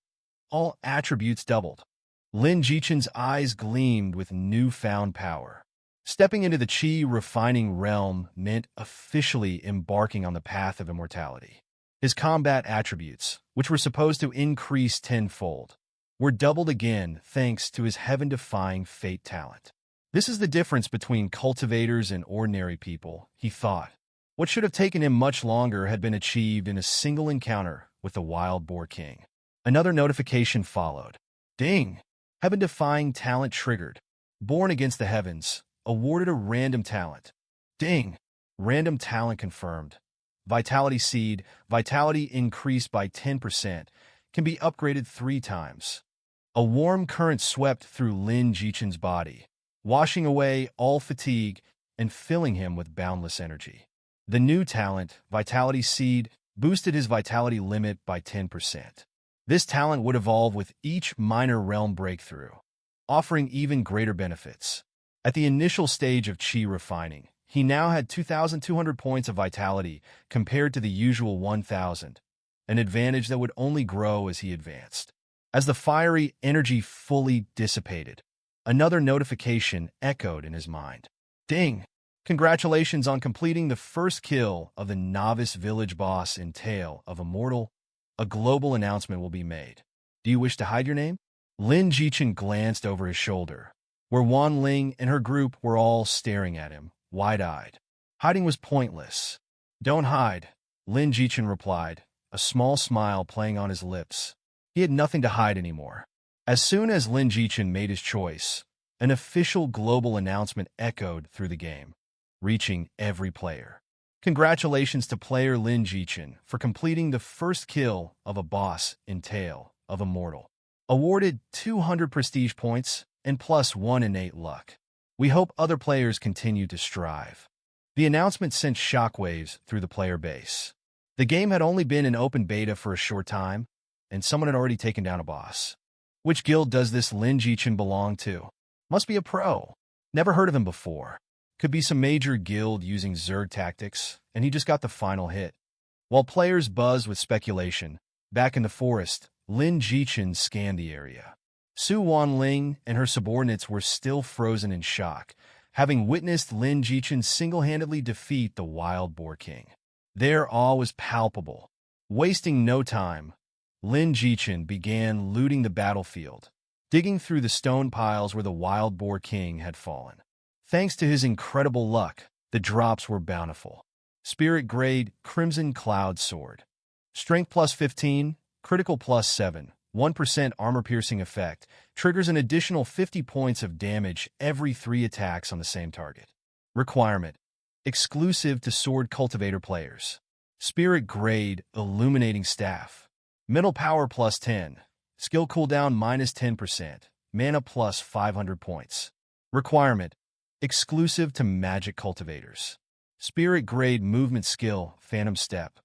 all attributes doubled. Lin Jichen's eyes gleamed with newfound power. Stepping into the chi refining realm meant officially embarking on the path of immortality. His combat attributes, which were supposed to increase tenfold, were doubled again thanks to his heaven-defying fate talent. This is the difference between cultivators and ordinary people, he thought. What should have taken him much longer had been achieved in a single encounter with the Wild Boar King. Another notification followed. Ding! Heaven-defying talent triggered. Born against the heavens. Awarded a random talent. Ding! Random talent confirmed. Vitality seed. Vitality increased by 10%. Can be upgraded 3 times. A warm current swept through Lin Jichen's body, washing away all fatigue and filling him with boundless energy. The new talent, Vitality Seed, boosted his vitality limit by 10%. This talent would evolve with each minor realm breakthrough, offering even greater benefits. At the initial stage of chi refining, he now had 2,200 points of vitality compared to the usual 1,000, an advantage that would only grow as he advanced. As the fiery energy fully dissipated, Another notification echoed in his mind. Ding! Congratulations on completing the first kill of the novice village boss in Tale of Immortal. A global announcement will be made. Do you wish to hide your name? Lin Jichen glanced over his shoulder, where Wan Ling and her group were all staring at him, wide-eyed. Hiding was pointless. Don't hide, Lin Jichen replied, a small smile playing on his lips. He had nothing to hide anymore. As soon as Lin Jichen made his choice, an official global announcement echoed through the game, reaching every player. Congratulations to player Lin Jichen for completing the first kill of a boss in Tale of Immortal. Awarded 200 prestige points and +1 innate luck. We hope other players continue to strive. The announcement sent shockwaves through the player base. The game had only been in open beta for a short time, and someone had already taken down a boss. Which guild does this Lin Jichen belong to? Must be a pro. Never heard of him before. Could be some major guild using Zerg tactics, and he just got the final hit. While players buzzed with speculation, back in the forest, Lin Jichen scanned the area. Su Wanling and her subordinates were still frozen in shock, having witnessed Lin Jichen single-handedly defeat the Wild Boar King. Their awe was palpable. Wasting no time, Lin Jichen began looting the battlefield, digging through the stone piles where the Wild Boar King had fallen. Thanks to his incredible luck, the drops were bountiful. Spirit Grade Crimson Cloud Sword. Strength +15, Critical +7, 1% armor-piercing effect, triggers an additional 50 points of damage every 3 attacks on the same target. Requirement: exclusive to Sword Cultivator players. Spirit Grade Illuminating Staff. Mental Power +10, Skill Cooldown -10%, Mana +500 points. Requirement: exclusive to Magic Cultivators. Spirit Grade Movement Skill Phantom Step.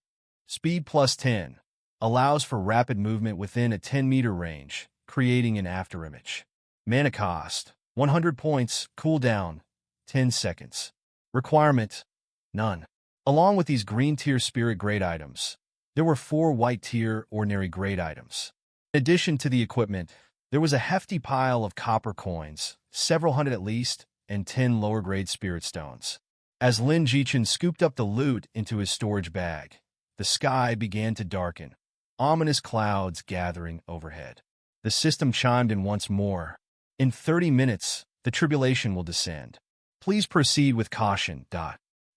Speed +10, allows for rapid movement within a 10-meter range, creating an afterimage. Mana cost: 100 points, cooldown 10 seconds. Requirement: none. Along with these green-tier Spirit Grade items, there were 4 white-tier Ordinary Grade items. In addition to the equipment, there was a hefty pile of copper coins, several hundred at least, and 10 lower-grade Spirit Stones. As Lin Jichen scooped up the loot into his storage bag, the sky began to darken, ominous clouds gathering overhead. The system chimed in once more. In 30 minutes, the tribulation will descend. Please proceed with caution.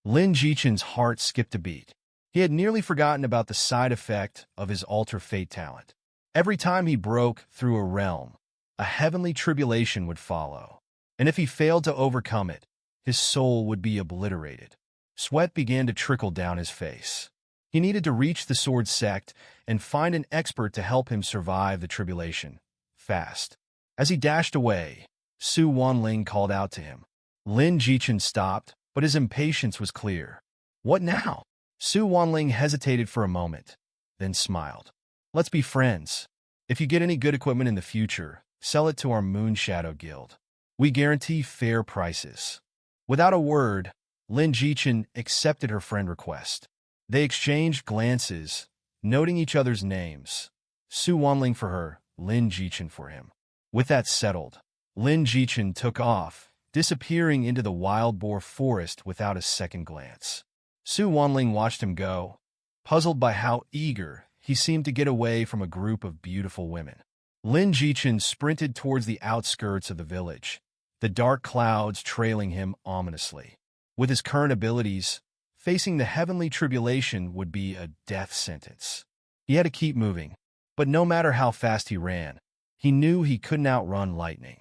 Lin Jichen's heart skipped a beat. He had nearly forgotten about the side effect of his Alter Fate talent. Every time he broke through a realm, a heavenly tribulation would follow. And if he failed to overcome it, his soul would be obliterated. Sweat began to trickle down his face. He needed to reach the Sword Sect and find an expert to help him survive the tribulation. Fast. As he dashed away, Su Wanling called out to him. Lin Jichen stopped, but his impatience was clear. What now? Su Wanling hesitated for a moment, then smiled. Let's be friends. If you get any good equipment in the future, sell it to our Moon Shadow Guild. We guarantee fair prices. Without a word, Lin Jichen accepted her friend request. They exchanged glances, noting each other's names. Su Wanling for her, Lin Jichen for him. With that settled, Lin Jichen took off, disappearing into the wild boar forest without a second glance. Su Wanling watched him go, puzzled by how eager he seemed to get away from a group of beautiful women. Lin Jichen sprinted towards the outskirts of the village, the dark clouds trailing him ominously. With his current abilities, facing the heavenly tribulation would be a death sentence. He had to keep moving, but no matter how fast he ran, he knew he couldn't outrun lightning.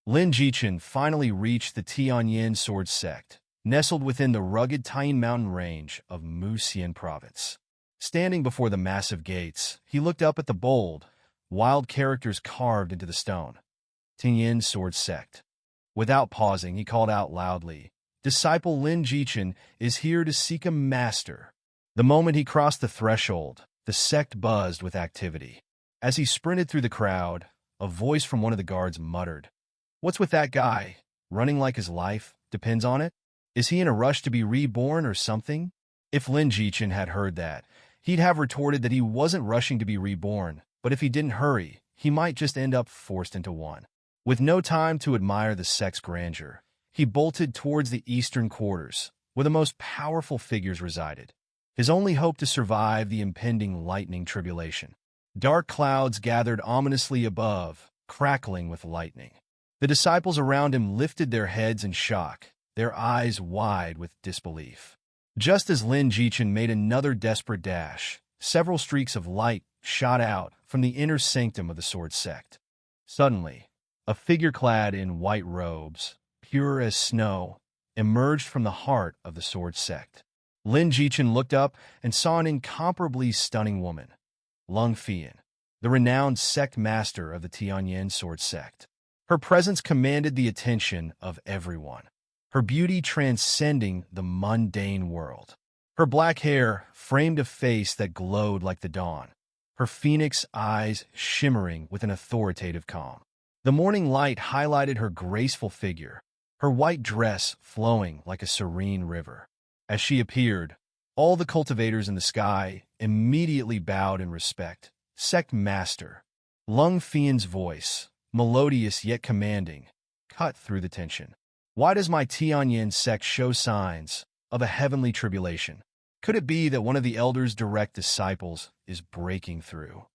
Lin Jichen finally reached the Tianyin Sword Sect, nestled within the rugged Taiyin mountain range of Muxian province. Standing before the massive gates, he looked up at the bold, wild characters carved into the stone. Tianyin Sword Sect. Without pausing, he called out loudly, "Disciple Lin Jichen is here to seek a master." The moment he crossed the threshold, the sect buzzed with activity. As he sprinted through the crowd, a voice from one of the guards muttered, "What's with that guy? Running like his life depends on it? Is he in a rush to be reborn or something?" If Lin Jichen had heard that, he'd have retorted that he wasn't rushing to be reborn, but if he didn't hurry, he might just end up forced into one. With no time to admire the sect's grandeur, he bolted towards the eastern quarters, where the most powerful figures resided. His only hope to survive the impending lightning tribulation. Dark clouds gathered ominously above, crackling with lightning. The disciples around him lifted their heads in shock, their eyes wide with disbelief. Just as Lin Jichen made another desperate dash, several streaks of light shot out from the inner sanctum of the sword sect. Suddenly, a figure clad in white robes, pure as snow, emerged from the heart of the sword sect. Lin Jichen looked up and saw an incomparably stunning woman, Lung Fian, the renowned sect master of the Tianyan sword sect. Her presence commanded the attention of everyone, her beauty transcending the mundane world. Her black hair framed a face that glowed like the dawn, her phoenix eyes shimmering with an authoritative calm. The morning light highlighted her graceful figure, her white dress flowing like a serene river. As she appeared, all the cultivators in the sky immediately bowed in respect. Sect Master, Lung Fian's voice, melodious yet commanding, cut through the tension. Why does my Tianyan sect show signs of a heavenly tribulation? Could it be that one of the elders' direct disciples is breaking through?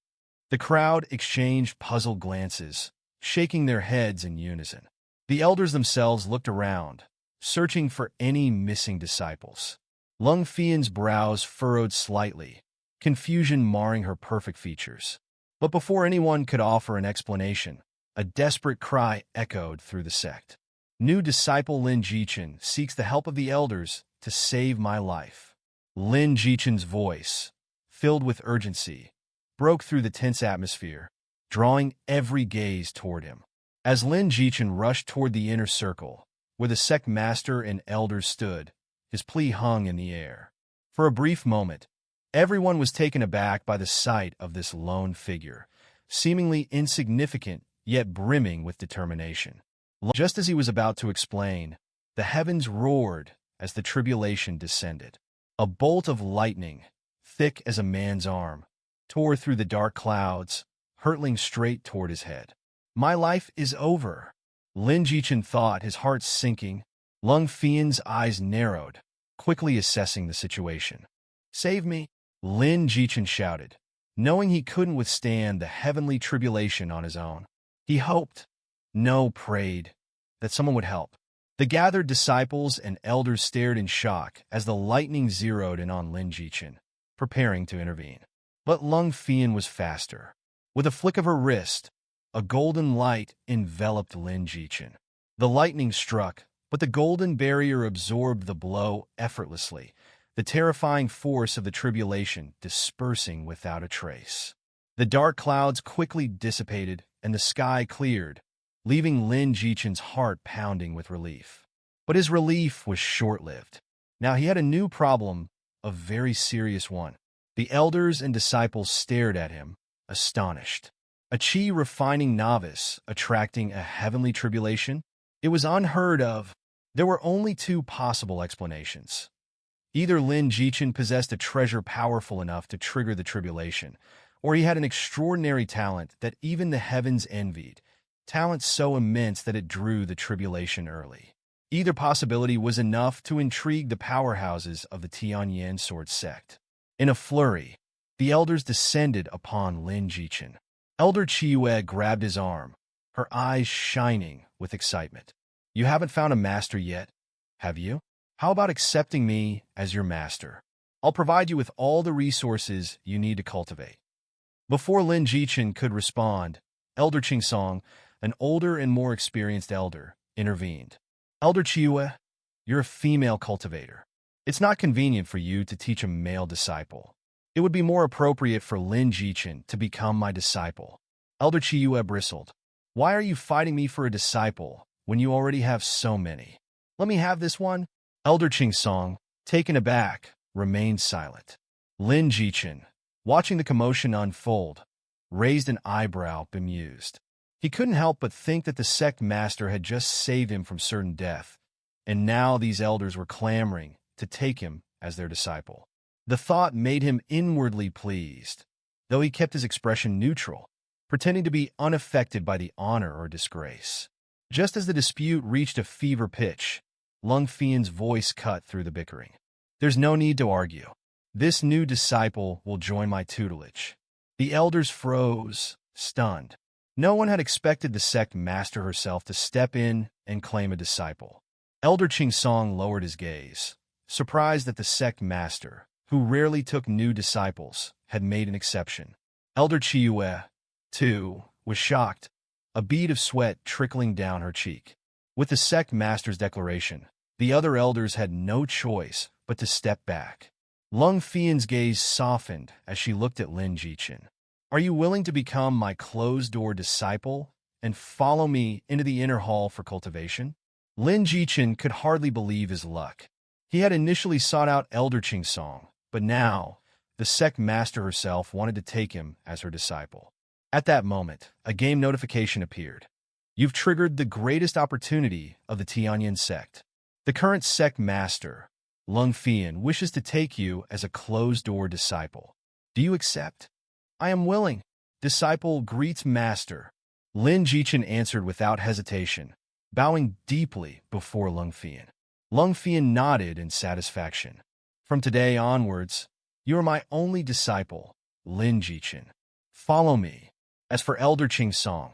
The crowd exchanged puzzled glances, shaking their heads in unison. The elders themselves looked around, searching for any missing disciples. Lung Fian's brows furrowed slightly, confusion marring her perfect features. But before anyone could offer an explanation, a desperate cry echoed through the sect. New disciple Lin Jichen seeks the help of the elders to save my life. Lin Jichen's voice, filled with urgency, broke through the tense atmosphere, drawing every gaze toward him. As Lin Jichen rushed toward the inner circle, where the sect master and elders stood, his plea hung in the air. For a brief moment, everyone was taken aback by the sight of this lone figure, seemingly insignificant yet brimming with determination. Just as he was about to explain, the heavens roared as the tribulation descended. A bolt of lightning, thick as a man's arm, tore through the dark clouds, hurtling straight toward his head. My life is over, Lin Jichen thought, his heart sinking. Lung Fian's eyes narrowed, quickly assessing the situation. Save me, Lin Jichen shouted, knowing he couldn't withstand the heavenly tribulation on his own. He hoped, no, prayed, that someone would help. The gathered disciples and elders stared in shock as the lightning zeroed in on Lin Jichen, preparing to intervene. But Lung Fian was faster. With a flick of her wrist, a golden light enveloped Lin Jichen. The lightning struck, but the golden barrier absorbed the blow effortlessly, the terrifying force of the tribulation dispersing without a trace. The dark clouds quickly dissipated and the sky cleared, leaving Lin Jichen's heart pounding with relief. But his relief was short-lived. Now he had a new problem, a very serious one. The elders and disciples stared at him, astonished. A chi-refining novice attracting a heavenly tribulation? It was unheard of. There were only two possible explanations. Either Lin Jichen possessed a treasure powerful enough to trigger the tribulation, or he had an extraordinary talent that even the heavens envied, talent so immense that it drew the tribulation early. Either possibility was enough to intrigue the powerhouses of the Tianyan sword sect. In a flurry, the elders descended upon Lin Jichen. Elder Chiyue grabbed his arm, her eyes shining with excitement. You haven't found a master yet, have you? How about accepting me as your master? I'll provide you with all the resources you need to cultivate. Before Lin Jichen could respond, Elder Qingsong, an older and more experienced elder, intervened. Elder Chiyue, you're a female cultivator. It's not convenient for you to teach a male disciple. It would be more appropriate for Lin Jichen to become my disciple. Elder Chiyue bristled. Why are you fighting me for a disciple when you already have so many? Let me have this one. Elder Qingsong, taken aback, remained silent. Lin Jichen, watching the commotion unfold, raised an eyebrow bemused. He couldn't help but think that the sect master had just saved him from certain death, and now these elders were clamoring to take him as their disciple. The thought made him inwardly pleased, though he kept his expression neutral. pretending to be unaffected by the honor or disgrace. Just as the dispute reached a fever pitch, Lung Fian's voice cut through the bickering. There's no need to argue. This new disciple will join my tutelage. The elders froze, stunned. No one had expected the sect master herself to step in and claim a disciple. Elder Song lowered his gaze, surprised that the sect master, who rarely took new disciples, had made an exception. Elder Chiyue, too, was shocked, a bead of sweat trickling down her cheek. With the sect master's declaration, the other elders had no choice but to step back. Lung Fian's gaze softened as she looked at Lin Jichin. Are you willing to become my closed-door disciple and follow me into the inner hall for cultivation? Lin Jichin could hardly believe his luck. He had initially sought out Elder Song, but now, the sect master herself wanted to take him as her disciple. At that moment, a game notification appeared. You've triggered the greatest opportunity of the Tianyin sect. The current sect master, Lung Fian, wishes to take you as a closed-door disciple. Do you accept? I am willing. Disciple greets master. Lin Jichin answered without hesitation, bowing deeply before Lung Fian. Lung Fian nodded in satisfaction. From today onwards, you are my only disciple, Lin Jichin. Follow me. As for Elder Song,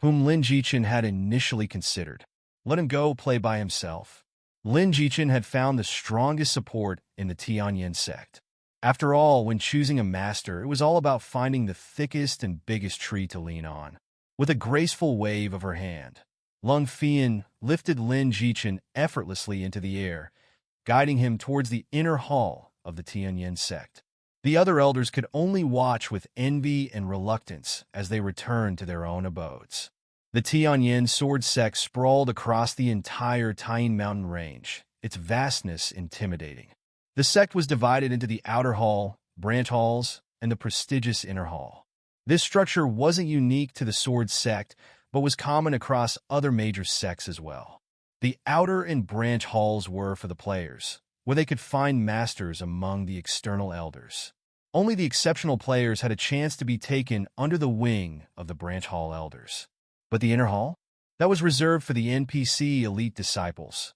whom Lin Jichin had initially considered, let him go play by himself. Lin Jichin had found the strongest support in the Tianyin sect. After all, when choosing a master, it was all about finding the thickest and biggest tree to lean on. With a graceful wave of her hand, Lung Fian lifted Lin Jichin effortlessly into the air, guiding him towards the inner hall of the Tianyin sect. The other elders could only watch with envy and reluctance as they returned to their own abodes. The Tianyin sword sect sprawled across the entire Taiyin mountain range, its vastness intimidating. The sect was divided into the outer hall, branch halls, and the prestigious inner hall. This structure wasn't unique to the sword sect, but was common across other major sects as well. The outer and branch halls were for the players, where they could find masters among the external elders. Only the exceptional players had a chance to be taken under the wing of the branch hall elders. But the inner hall? That was reserved for the NPC elite disciples,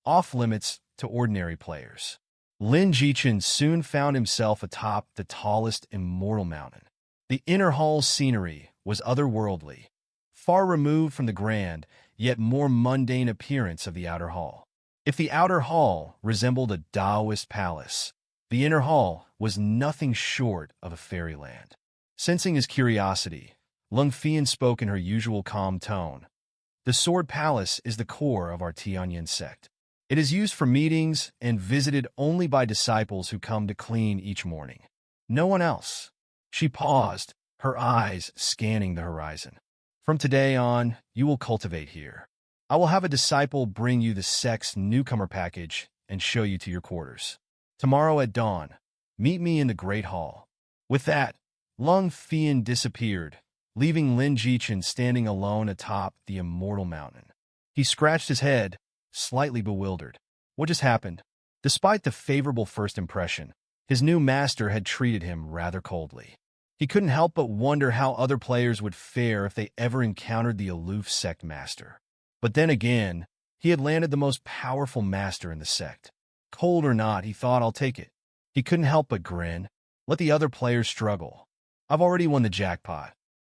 off-limits to ordinary players. Lin Jichin soon found himself atop the tallest Immortal mountain. The inner hall's scenery was otherworldly, far removed from the grand, yet more mundane appearance of the outer hall. If the outer hall resembled a Taoist palace, the inner hall was nothing short of a fairyland. Sensing his curiosity, Lung Fian spoke in her usual calm tone. The Sword Palace is the core of our Tianyin sect. It is used for meetings and visited only by disciples who come to clean each morning. No one else. She paused, her eyes scanning the horizon. From today on, you will cultivate here. I will have a disciple bring you the sect's newcomer package and show you to your quarters. Tomorrow at dawn, meet me in the Great Hall. With that, Lung Fian disappeared, leaving Lin Jichin standing alone atop the Immortal mountain. He scratched his head, slightly bewildered. What just happened? Despite the favorable first impression, his new master had treated him rather coldly. He couldn't help but wonder how other players would fare if they ever encountered the aloof sect master. But then again, he had landed the most powerful master in the sect. Cold or not, he thought, I'll take it. He couldn't help but grin. Let the other players struggle. I've already won the jackpot.